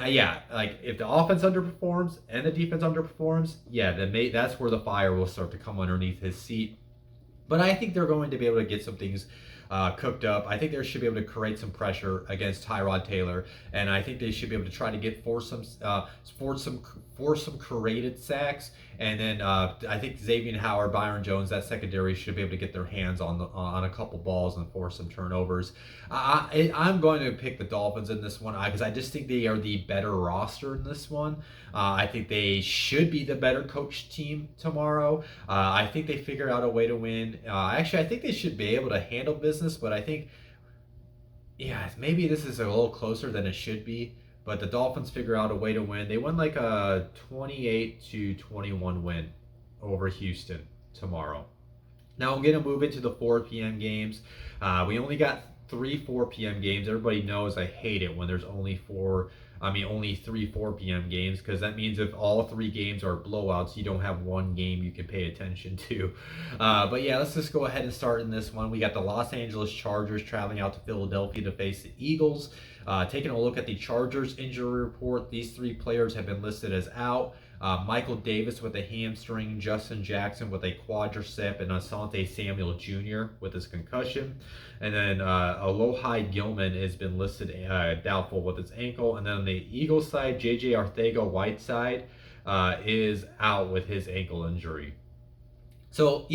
Speaker 1: like if the offense underperforms and the defense underperforms, then that's where the fire will start to come underneath his seat. But I think they're going to be able to get some things cooked up. I think they should be able to create some pressure against Tyrod Taylor, and I think they should be able to try to force some created sacks. And then I think Xavier Howard, Byron Jones, that secondary should be able to get their hands on a couple balls and force some turnovers. I'm going to pick the Dolphins in this one because I just think they are the better roster in this one. I think they should be the better coached team tomorrow. I think they figure out a way to win. Actually, I think they should be able to handle business, but I think, maybe this is a little closer than it should be. But the Dolphins figure out a way to win. They won like a 28-21 win over Houston tomorrow. Now I'm going to move into the 4 p.m. games. We only got 3 4 p.m. games. Everybody knows I hate it when there's only 3 4 p.m. games, because that means if all 3 games are blowouts, you don't have one game you can pay attention to. But let's just go ahead and start in this one. We got the Los Angeles Chargers traveling out to Philadelphia to face the Eagles. Taking a look at the Chargers injury report, these 3 players have been listed as out. Michael Davis with a hamstring, Justin Jackson with a quadricep, and Asante Samuel Jr. with his concussion. And then Alohi Gilman has been listed doubtful with his ankle. And then on the Eagles side, J.J. Arcega-Whiteside is out with his ankle injury. So,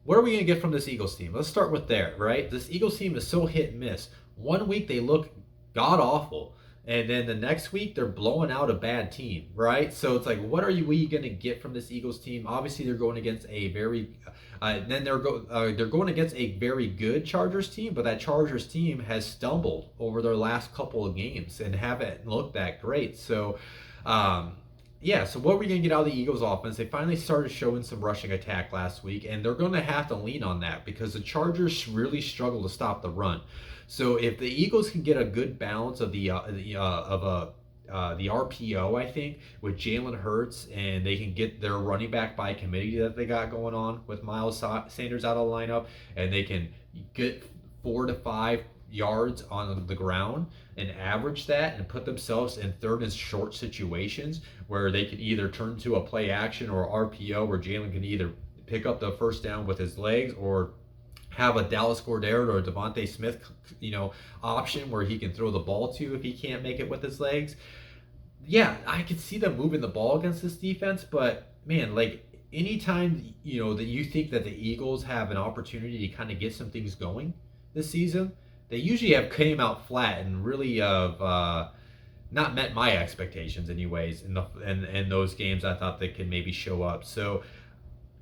Speaker 1: what are we going to get from this Eagles team? Let's start with there, right? This Eagles team is so hit and miss. One week they look god-awful, and then the next week they're blowing out a bad team, right? So it's like, what are we going to get from this Eagles team? Obviously, they're going against a very they're going against a very good Chargers team, but that Chargers team has stumbled over their last couple of games and haven't looked that great. So so what are we going to get out of the Eagles offense? They finally started showing some rushing attack last week, and they're going to have to lean on that because the Chargers really struggle to stop the run. So if the Eagles can get a good balance of the RPO, I think, with Jalen Hurts, and they can get their running back by committee that they got going on with Miles Sanders out of the lineup, and they can get 4 to 5 yards on the ground and average that and put themselves in third and short situations where they can either turn to a play action or RPO where Jalen can either pick up the first down with his legs or have a Dallas Goedert or a Devontae Smith, option where he can throw the ball to if he can't make it with his legs. Yeah, I could see them moving the ball against this defense, but man, like anytime that you think that the Eagles have an opportunity to kind of get some things going this season, they usually have came out flat and really have not met my expectations anyways in those games. I thought they could maybe show up. So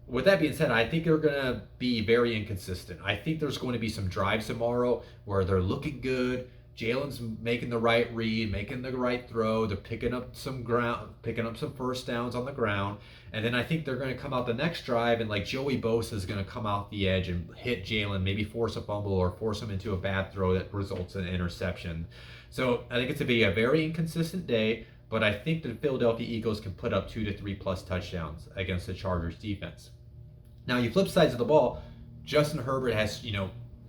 Speaker 1: with that being said, I think they're going to be very inconsistent. I think there's going to be some drives tomorrow where they're looking good. Jalen's making the right read, making the right throw. They're picking up some first downs on the ground. And then I think they're going to come out the next drive and like Joey Bosa is going to come out the edge and hit Jalen, maybe force a fumble or force him into a bad throw that results in an interception. So I think it's going to be a very inconsistent day, but I think the Philadelphia Eagles can put up 2 to 3 plus touchdowns against the Chargers defense. Now, you flip sides of the ball, Justin Herbert has,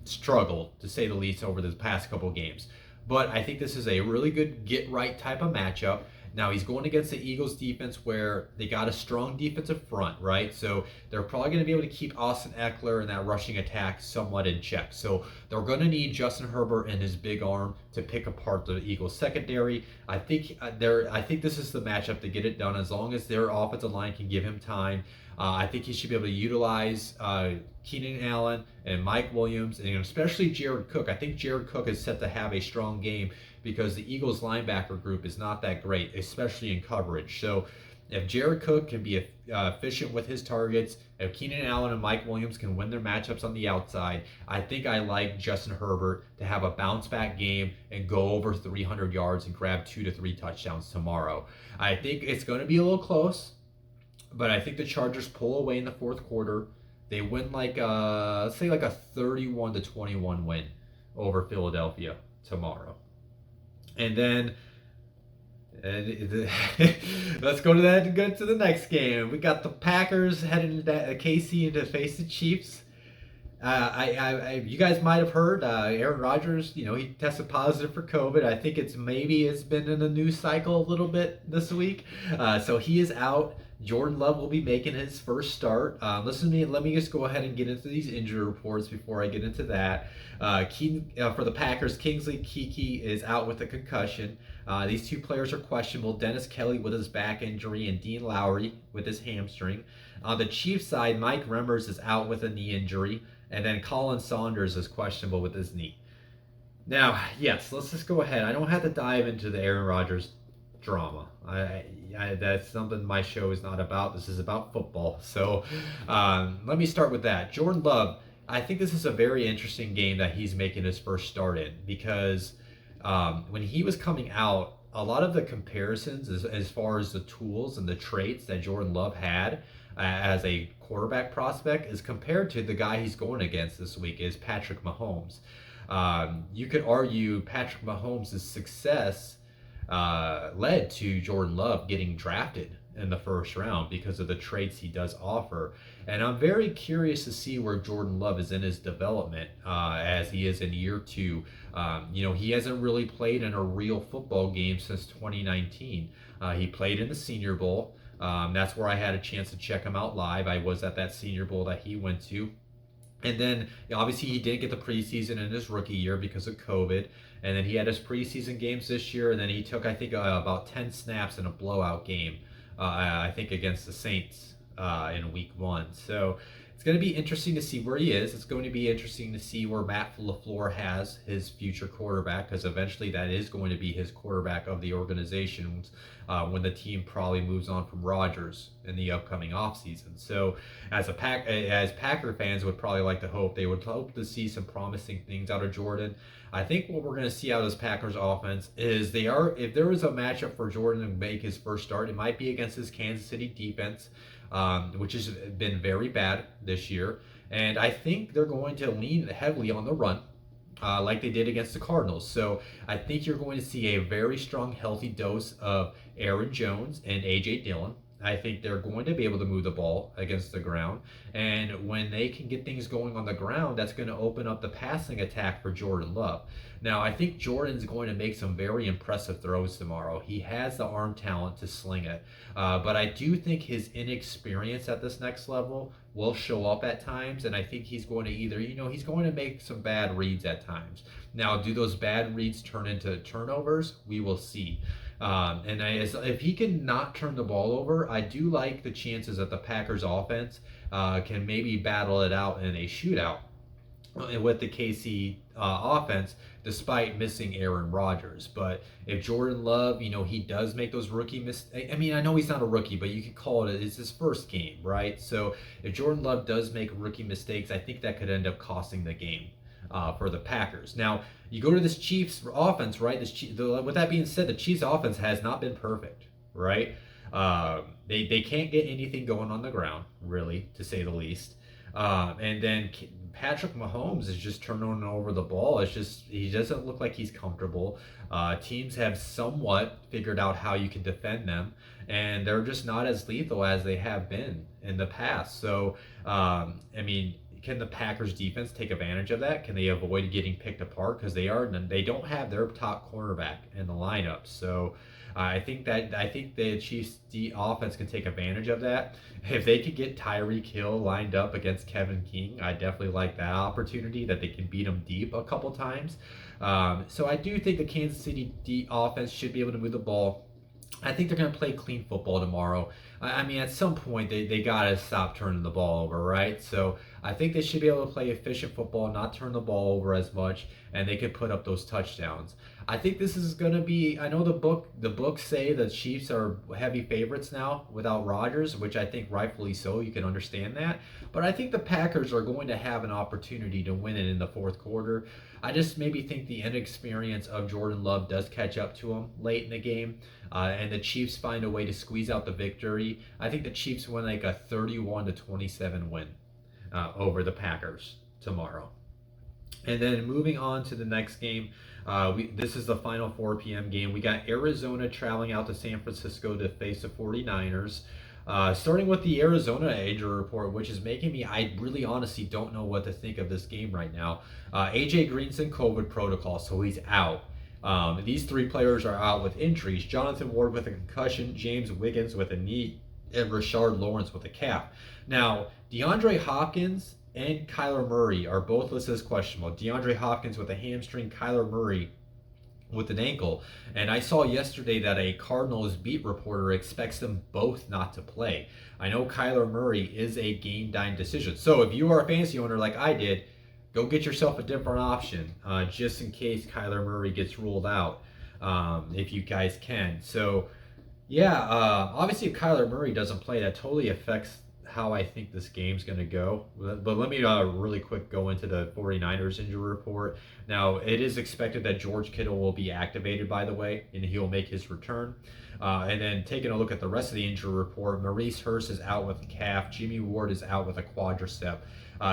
Speaker 1: struggled, to say the least, over the past couple games. But I think this is a really good get-right type of matchup. Now, he's going against the Eagles defense where they got a strong defensive front, right? So they're probably going to be able to keep Austin Eckler and that rushing attack somewhat in check. So they're going to need Justin Herbert and his big arm to pick apart the Eagles secondary. I think this is the matchup to get it done as long as their offensive line can give him time. I think he should be able to utilize Keenan Allen and Mike Williams, and especially Jared Cook. I think Jared Cook is set to have a strong game because the Eagles linebacker group is not that great, especially in coverage. So if Jared Cook can be efficient with his targets, if Keenan Allen and Mike Williams can win their matchups on the outside, I think I like Justin Herbert to have a bounce-back game and go over 300 yards and grab 2 to 3 touchdowns tomorrow. I think it's going to be a little close, but I think the Chargers pull away in the fourth quarter. They win let's say like a 31 to 21 win over Philadelphia tomorrow. And then let's go to the next game. We got the Packers heading to KC to face the Chiefs. You guys might have heard Aaron Rodgers. He tested positive for COVID. I think it's been in the news cycle a little bit this week. So he is out. Jordan Love will be making his first start. Listen to me. Let me just go ahead and get into these injury reports before I get into that. For the Packers, Kingsley Keke is out with a concussion. These two players are questionable. Dennis Kelly with his back injury and Dean Lowry with his hamstring. On the Chiefs side, Mike Remmers is out with a knee injury. And then Colin Saunders is questionable with his knee. Now, yes, let's just go ahead. I don't have to dive into the Aaron Rodgers drama. That's something my show is not about. This is about football. So let me start with that. Jordan Love, I think this is a very interesting game that he's making his first start in because when he was coming out, a lot of the comparisons as far as the tools and the traits that Jordan Love had as a quarterback prospect is compared to the guy he's going against this week is Patrick Mahomes. You could argue Patrick Mahomes' success led to Jordan Love getting drafted in the first round because of the traits he does offer. And I'm very curious to see where Jordan Love is in his development as he is in year 2. He hasn't really played in a real football game since 2019. He played in the Senior Bowl. That's where I had a chance to check him out live. I was at that Senior Bowl that he went to. And then, obviously, he didn't get the preseason in his rookie year because of COVID. And then he had his preseason games this year. And then he took, I think, about 10 snaps in a blowout game, I think, against the Saints in week 1. So it's going to be interesting to see where he is. It's going to be interesting to see where Matt LaFleur has his future quarterback, because eventually that is going to be his quarterback of the organization when the team probably moves on from Rodgers in the upcoming offseason. So as Packer fans would probably like to hope, they would hope to see some promising things out of Jordan. I think what we're going to see out of this Packers offense is if there is a matchup for Jordan to make his first start, it might be against his Kansas City defense, which has been very bad this year. And I think they're going to lean heavily on the run, like they did against the Cardinals. So I think you're going to see a very strong, healthy dose of Aaron Jones and A.J. Dillon. I think they're going to be able to move the ball against the ground. And when they can get things going on the ground, that's going to open up the passing attack for Jordan Love. Now, I think Jordan's going to make some very impressive throws tomorrow. He has the arm talent to sling it. But I do think his inexperience at this next level will show up at times. And I think he's going to either, he's going to make some bad reads at times. Now, do those bad reads turn into turnovers? We will see. If he can not turn the ball over, I do like the chances that the Packers offense can maybe battle it out in a shootout with the KC offense, despite missing Aaron Rodgers. But if Jordan Love, he does make those rookie mistakes. I mean, I know he's not a rookie, but you could call it's his first game, right? So if Jordan Love does make rookie mistakes, I think that could end up costing the game for the Packers. Now, you go to this Chiefs offense, right? With that being said, the Chiefs offense has not been perfect, right? They can't get anything going on the ground, really, to say the least. And then Patrick Mahomes is just turning over the ball. He doesn't look like he's comfortable. Teams have somewhat figured out how you can defend them, and they're just not as lethal as they have been in the past. So, can the Packers defense take advantage of that? Can they avoid getting picked apart? Because they don't have their top cornerback in the lineup. So I think the Chiefs offense can take advantage of that. If they could get Tyreek Hill lined up against Kevin King, I definitely like that opportunity that they can beat him deep a couple times. So I do think the Kansas City offense should be able to move the ball. I think they're going to play clean football tomorrow. At some point, they got to stop turning the ball over, right? So I think they should be able to play efficient football, not turn the ball over as much, and they could put up those touchdowns. I think this is going to be, I know the books say the Chiefs are heavy favorites now without Rodgers, which I think rightfully so. You can understand that. But I think the Packers are going to have an opportunity to win it in the fourth quarter. I just maybe think the inexperience of Jordan Love does catch up to him late in the game, and the Chiefs find a way to squeeze out the victory. I think the Chiefs win like a 31-27 win over the Packers tomorrow. And then moving on to the next game, this is the final 4 p.m. game. We got Arizona traveling out to San Francisco to face the 49ers. Starting with the Arizona injury report, which is making me, I really honestly don't know what to think of this game right now. AJ Green's in COVID protocol, so he's out. These 3 players are out with injuries. Jonathan Ward with a concussion, James Wiggins with a knee, and Rashard Lawrence with a calf. Now, DeAndre Hopkins and Kyler Murray are both listed as questionable. DeAndre Hopkins with a hamstring, Kyler Murray with an ankle. And I saw yesterday that a Cardinals beat reporter expects them both not to play. I know Kyler Murray is a game-time decision. So if you are a fantasy owner like I did, go get yourself a different option just in case Kyler Murray gets ruled out, if you guys can. So, yeah, obviously if Kyler Murray doesn't play, that totally affects how I think this game's going to go. But let me really quick go into the 49ers injury report. Now, it is expected that George Kittle will be activated, by the way, and he'll make his return. And then taking a look at the rest of the injury report, Maurice Hurst is out with a calf. Jimmy Ward is out with a quadricep.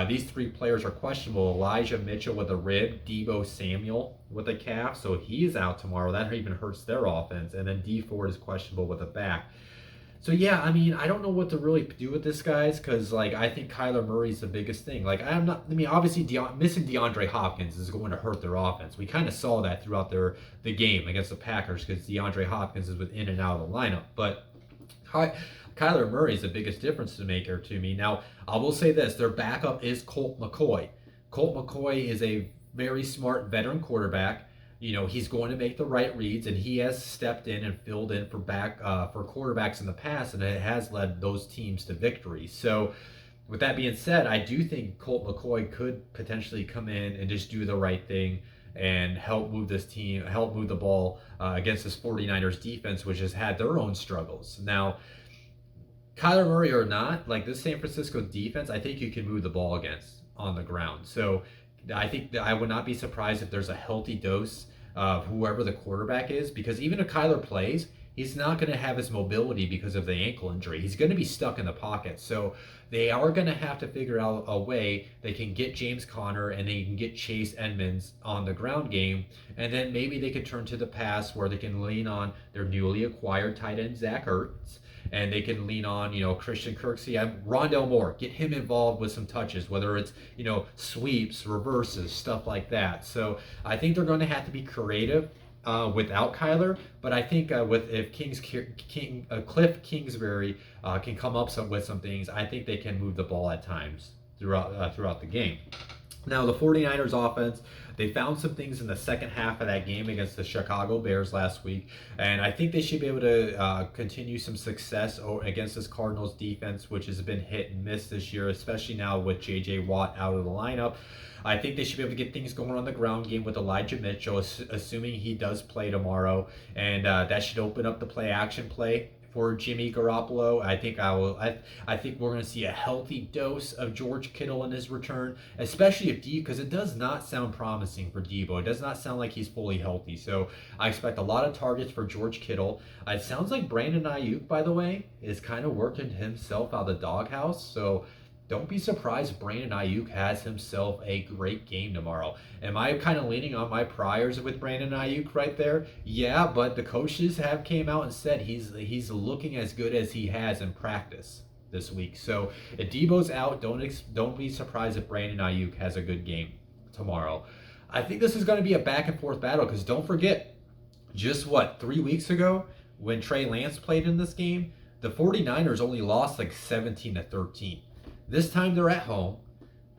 Speaker 1: These 3 players are questionable. Elijah Mitchell with a rib, Deebo Samuel with a calf, so he is out tomorrow. That even hurts their offense. And then Dee Ford is questionable with a back. So yeah, I don't know what to really do with this, guys, because I think Kyler Murray's the biggest thing. Obviously missing DeAndre Hopkins is going to hurt their offense. We kind of saw that throughout the game against the Packers because DeAndre Hopkins is in and out of the lineup. But Kyler Murray is the biggest difference maker to me. Now, I will say this: their backup is Colt McCoy. Colt McCoy is a very smart veteran quarterback. He's going to make the right reads, and he has stepped in and filled in for quarterbacks in the past, and it has led those teams to victory. So, with that being said, I do think Colt McCoy could potentially come in and just do the right thing and help move the ball against this 49ers defense, which has had their own struggles. Now, Kyler Murray or not, this San Francisco defense, I think you can move the ball against on the ground. So, I think that I would not be surprised if there's a healthy dose of whoever the quarterback is, because even if Kyler plays, he's not going to have his mobility because of the ankle injury. He's going to be stuck in the pocket. So they are going to have to figure out a way they can get James Conner and they can get Chase Edmonds on the ground game. And then maybe they can turn to the pass where they can lean on their newly acquired tight end, Zach Ertz. And they can lean on, Christian Kirksey, Rondell Moore, get him involved with some touches, whether it's, sweeps, reverses, stuff like that. So I think they're going to have to be creative without Kyler, but I think if Cliff Kingsbury can come up with some things, I think they can move the ball at times throughout the game. Now, the 49ers offense, they found some things in the second half of that game against the Chicago Bears last week, and I think they should be able to continue some success against this Cardinals defense, which has been hit and miss this year, especially now with J.J. Watt out of the lineup. I think they should be able to get things going on the ground game with Elijah Mitchell, assuming he does play tomorrow, and that should open up the play-action play for Jimmy Garoppolo. I think we're going to see a healthy dose of George Kittle in his return, especially if because it does not sound promising for Debo. It does not sound like he's fully healthy. So I expect a lot of targets for George Kittle. It sounds like Brandon Ayuk, by the way, is kind of working himself out of the doghouse. So don't be surprised if Brandon Ayuk has himself a great game tomorrow. Am I kind of leaning on my priors with Brandon Ayuk right there? Yeah, but the coaches have came out and said he's looking as good as he has in practice this week. So if Debo's out, don't be surprised if Brandon Ayuk has a good game tomorrow. I think this is going to be a back and forth battle because don't forget, just 3 weeks ago when Trey Lance played in this game, the 49ers only lost like 17-13. This time they're at home.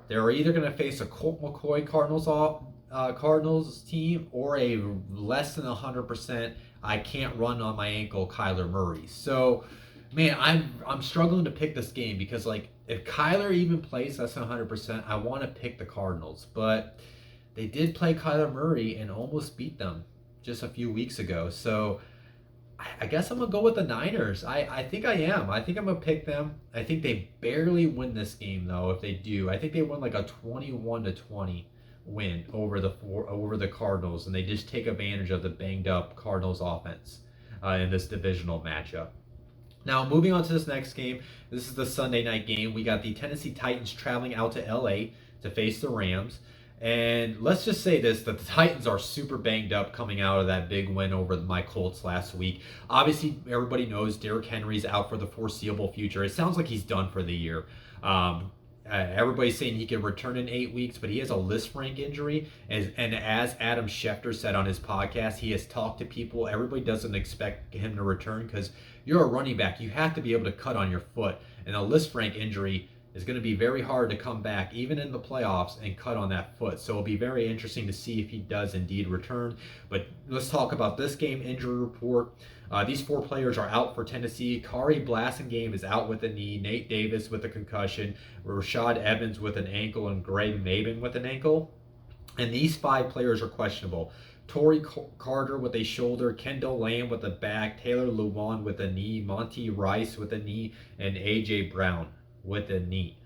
Speaker 1: They're either going to face a Colt McCoy Cardinals team or a less than 100% I can't run on my ankle Kyler Murray. So, man, I'm struggling to pick this game because if Kyler even plays less than 100%, I want to pick the Cardinals. But they did play Kyler Murray and almost beat them just a few weeks ago. So I guess I'm going to go with the Niners. I think I am. I think I'm going to pick them. I think they barely win this game, though, if they do. I think they win like a 21-20 win over the Cardinals, and they just take advantage of the banged-up Cardinals offense in this divisional matchup. Now, moving on to this next game. This is the Sunday night game. We got the Tennessee Titans traveling out to L.A. to face the Rams. And let's just say this, that the Titans are super banged up coming out of that big win over my Colts last week. Obviously, everybody knows Derrick Henry's out for the foreseeable future. It sounds like he's done for the year. Everybody's saying he can return in 8 weeks, but he has a Lisfranc injury. And as Adam Schefter said on his podcast, he has talked to people. Everybody doesn't expect him to return because you're a running back. You have to be able to cut on your foot. And a Lisfranc injury is going to be very hard to come back, even in the playoffs, and cut on that foot. So it'll be very interesting to see if he does indeed return. But let's talk about this game injury report. These 4 players are out for Tennessee. Kari Blasingame is out with a knee. Nate Davis with a concussion. Rashad Evans with an ankle. And Greg Maben with an ankle. And these 5 players are questionable. Torrey Carter with a shoulder, Kendall Lamb with a back, Taylor Lewan with a knee, Monty Rice with a knee, and A.J. Brown with a knee.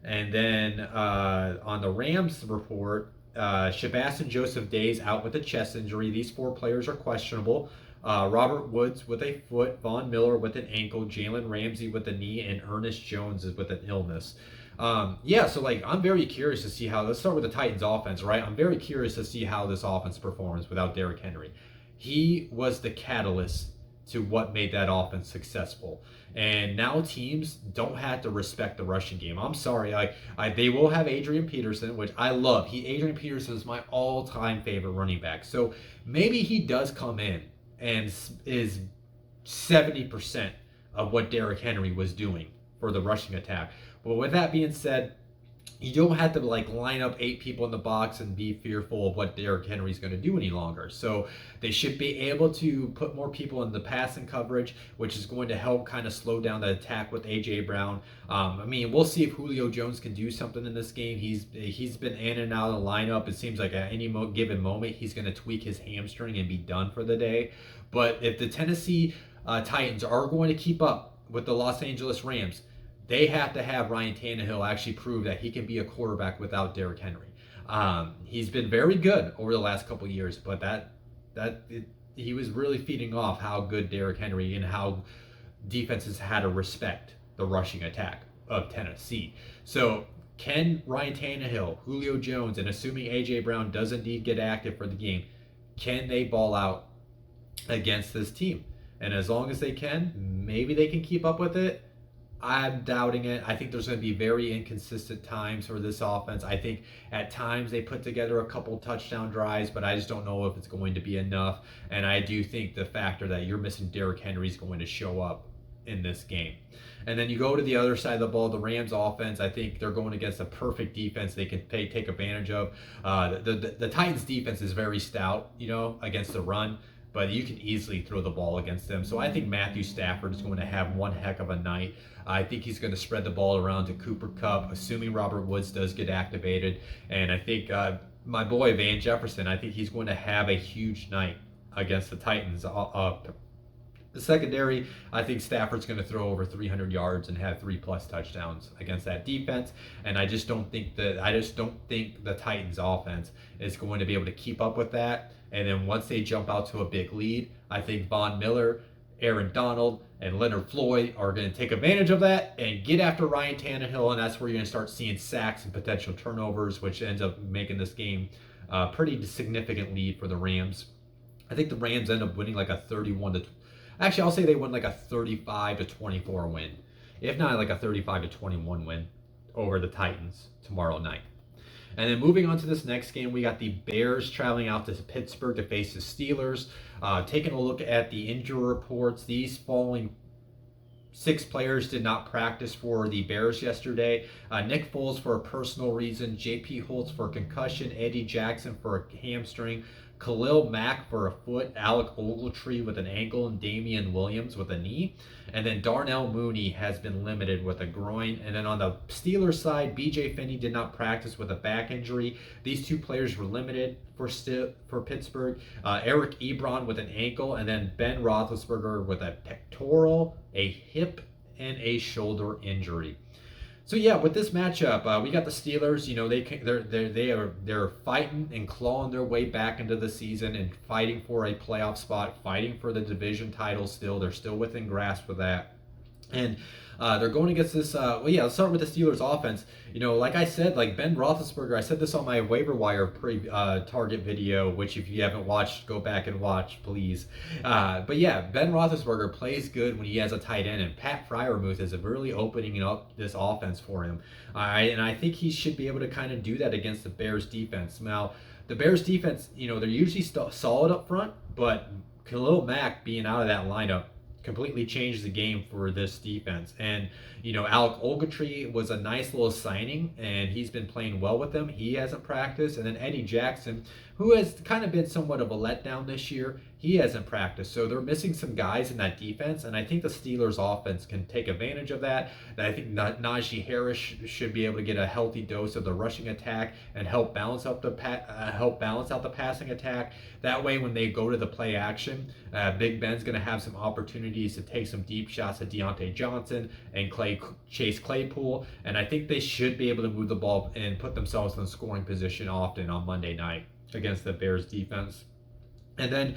Speaker 1: And then on the Rams report, Sebastian Joseph Days out with a chest injury. These 4 players are questionable. Robert Woods with a foot, Von Miller with an ankle, Jalen Ramsey with a knee, and Ernest Jones is with an illness. So I'm very curious to see let's start with the Titans offense, right? I'm very curious to see how this offense performs without Derrick Henry. He was the catalyst to what made that offense successful. And now teams don't have to respect the rushing game. I'm sorry. They will have Adrian Peterson, which I love. Adrian Peterson is my all-time favorite running back. So maybe he does come in and is 70% of what Derrick Henry was doing for the rushing attack. But with that being said, you don't have to line up 8 people in the box and be fearful of what Derrick Henry's going to do any longer. So they should be able to put more people in the passing coverage, which is going to help kind of slow down the attack with A.J. Brown. We'll see if Julio Jones can do something in this game. He's been in and out of the lineup. It seems like at any given moment he's going to tweak his hamstring and be done for the day. But if the Tennessee Titans are going to keep up with the Los Angeles Rams, they have to have Ryan Tannehill actually prove that he can be a quarterback without Derrick Henry. He's been very good over the last couple of years, but he was really feeding off how good Derrick Henry and how defenses had to respect the rushing attack of Tennessee. So can Ryan Tannehill, Julio Jones, and assuming A.J. Brown does indeed get active for the game, can they ball out against this team? And as long as they can, maybe they can keep up with it. I'm doubting it. I think there's going to be very inconsistent times for this offense. I think at times they put together a couple touchdown drives, but I just don't know if it's going to be enough. And I do think the factor that you're missing Derrick Henry is going to show up in this game. And then you go to the other side of the ball, the Rams offense. I think they're going against a perfect defense they can take advantage of. The Titans defense is very stout, against the run, but you can easily throw the ball against them. So I think Matthew Stafford is going to have one heck of a night. I think he's going to spread the ball around to Cooper Kupp, assuming Robert Woods does get activated. And I think my boy Van Jefferson, I think he's going to have a huge night against the Titans. The secondary, I think Stafford's going to throw over 300 yards and have 3+ touchdowns against that defense. And I just don't think the Titans offense is going to be able to keep up with that. And then once they jump out to a big lead, I think Von Miller, Aaron Donald, and Leonard Floyd are going to take advantage of that and get after Ryan Tannehill, and that's where you're going to start seeing sacks and potential turnovers, which ends up making this game a pretty significant lead for the Rams. I think the Rams end up winning like a 31 to Actually, I'll say they win like a 35-24 win, if not like a 35-21 win over the Titans tomorrow night. And then moving on to this next game, we got the Bears traveling out to Pittsburgh to face the Steelers. Taking a look at the injury reports, these following 6 players did not practice for the Bears yesterday. Nick Foles for a personal reason, J.P. Holtz for a concussion, Eddie Jackson for a hamstring, Khalil Mack for a foot, Alec Ogletree with an ankle, and Damian Williams with a knee. And then Darnell Mooney has been limited with a groin. And then on the Steelers side, BJ Finney did not practice with a back injury. These 2 players were limited for Pittsburgh. Eric Ebron with an ankle, and then Ben Roethlisberger with a pectoral, a hip, and a shoulder injury. So yeah, with this matchup, we got the Steelers. They're fighting and clawing their way back into the season and fighting for a playoff spot, fighting for the division title. Still, they're still within grasp of that, and they're going against this. Let's start with the Steelers offense. Like I said, like Ben Roethlisberger, I said this on my waiver wire target video, which if you haven't watched, go back and watch, please. But yeah, Ben Roethlisberger plays good when he has a tight end, and Pat Freiermuth is really opening up this offense for him. And I think he should be able to kind of do that against the Bears defense. Now, the Bears defense, they're usually solid up front, but Khalil Mack being out of that lineup completely changed the game for this defense. And Alec Ogletree was a nice little signing, and he's been playing well with them. He hasn't practiced. And then Eddie Jackson, who has kind of been somewhat of a letdown this year, he hasn't practiced. So they're missing some guys in that defense, and I think the Steelers offense can take advantage of that. And I think Najee Harris should be able to get a healthy dose of the rushing attack and help balance out the passing attack. That way, when they go to the play action, Big Ben's going to have some opportunities to take some deep shots at Deontay Johnson and Chase Claypool, and I think they should be able to move the ball and put themselves in scoring position often on Monday night against the Bears defense. And then,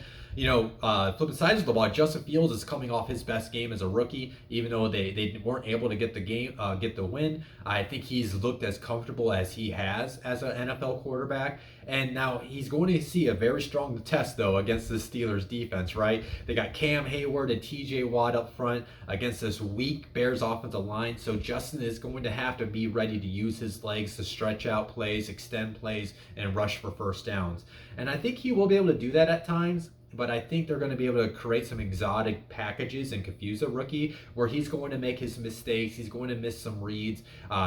Speaker 1: flipping sides of the ball, Justin Fields is coming off his best game as a rookie, even though they weren't able to get the win. I think he's looked as comfortable as he has as an NFL quarterback. And now he's going to see a very strong test, though, against the Steelers defense, right? They got Cam Hayward and TJ Watt up front against this weak Bears offensive line. So Justin is going to have to be ready to use his legs to stretch out plays, extend plays, and rush for first downs. And I think he will be able to do that at times. But I think they're going to be able to create some exotic packages and confuse a rookie where he's going to make his mistakes. He's going to miss some reads.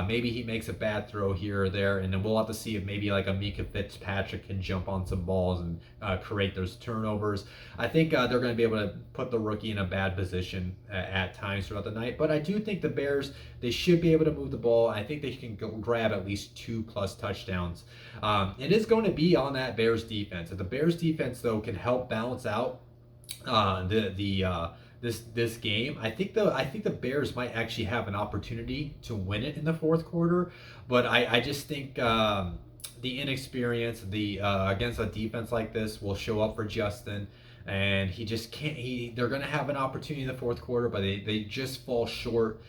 Speaker 1: Maybe he makes a bad throw here or there. And then we'll have to see if maybe like a Mika Fitzpatrick can jump on some balls and create those turnovers. I think they're going to be able to put the rookie in a bad position at times throughout the night. But I do think the Bears, they should be able to move the ball. I think they can grab at least 2+ touchdowns. It is going to be on that Bears defense. If the Bears defense, though, can help balance out this game, I think the Bears might actually have an opportunity to win it in the fourth quarter. But I just think the inexperience, the against a defense like this will show up for Justin, and he just can't. They're going to have an opportunity in the fourth quarter, but they just fall short,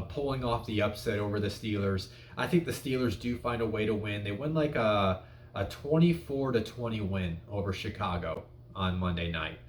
Speaker 1: pulling off the upset over the Steelers. I think the Steelers do find a way to win. They win like a 24-20 win over Chicago on Monday night.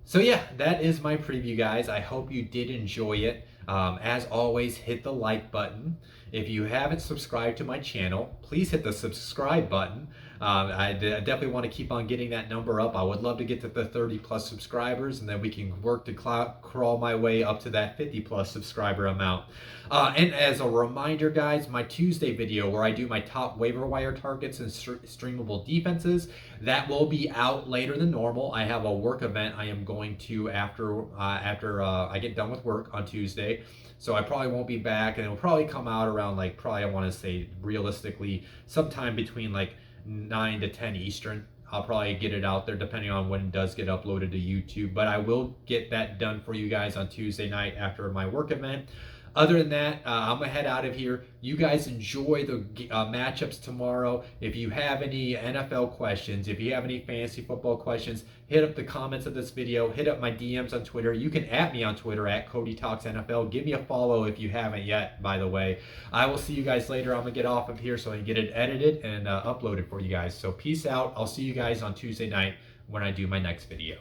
Speaker 1: So yeah, that is my preview, guys. I hope you did enjoy it. As always, hit the like button. If you haven't subscribed to my channel, please hit the subscribe button. I definitely want to keep on getting that number up. I would love to get to the 30 plus subscribers, and then we can work to crawl my way up to that 50 plus subscriber amount. And as a reminder, guys, my Tuesday video where I do my top waiver wire targets and streamable defenses, that will be out later than normal. I have a work event I am going to after I get done with work on Tuesday. So I probably won't be back, and it'll probably come out around like, probably I want to say realistically sometime between like 9 to 10 Eastern. I'll probably get it out there depending on when it does get uploaded to YouTube, but I will get that done for you guys on Tuesday night after my work event. Other than that, I'm gonna head out of here. You guys enjoy the matchups tomorrow. If you have any NFL questions, if you have any fantasy football questions, hit up the comments of this video, hit up my DMs on Twitter. You can @ me on Twitter at CodyTalksNFL. Give me a follow if you haven't yet, by the way. I will see you guys later. I'm gonna get off of here so I can get it edited and uploaded for you guys. So peace out. I'll see you guys on Tuesday night when I do my next video.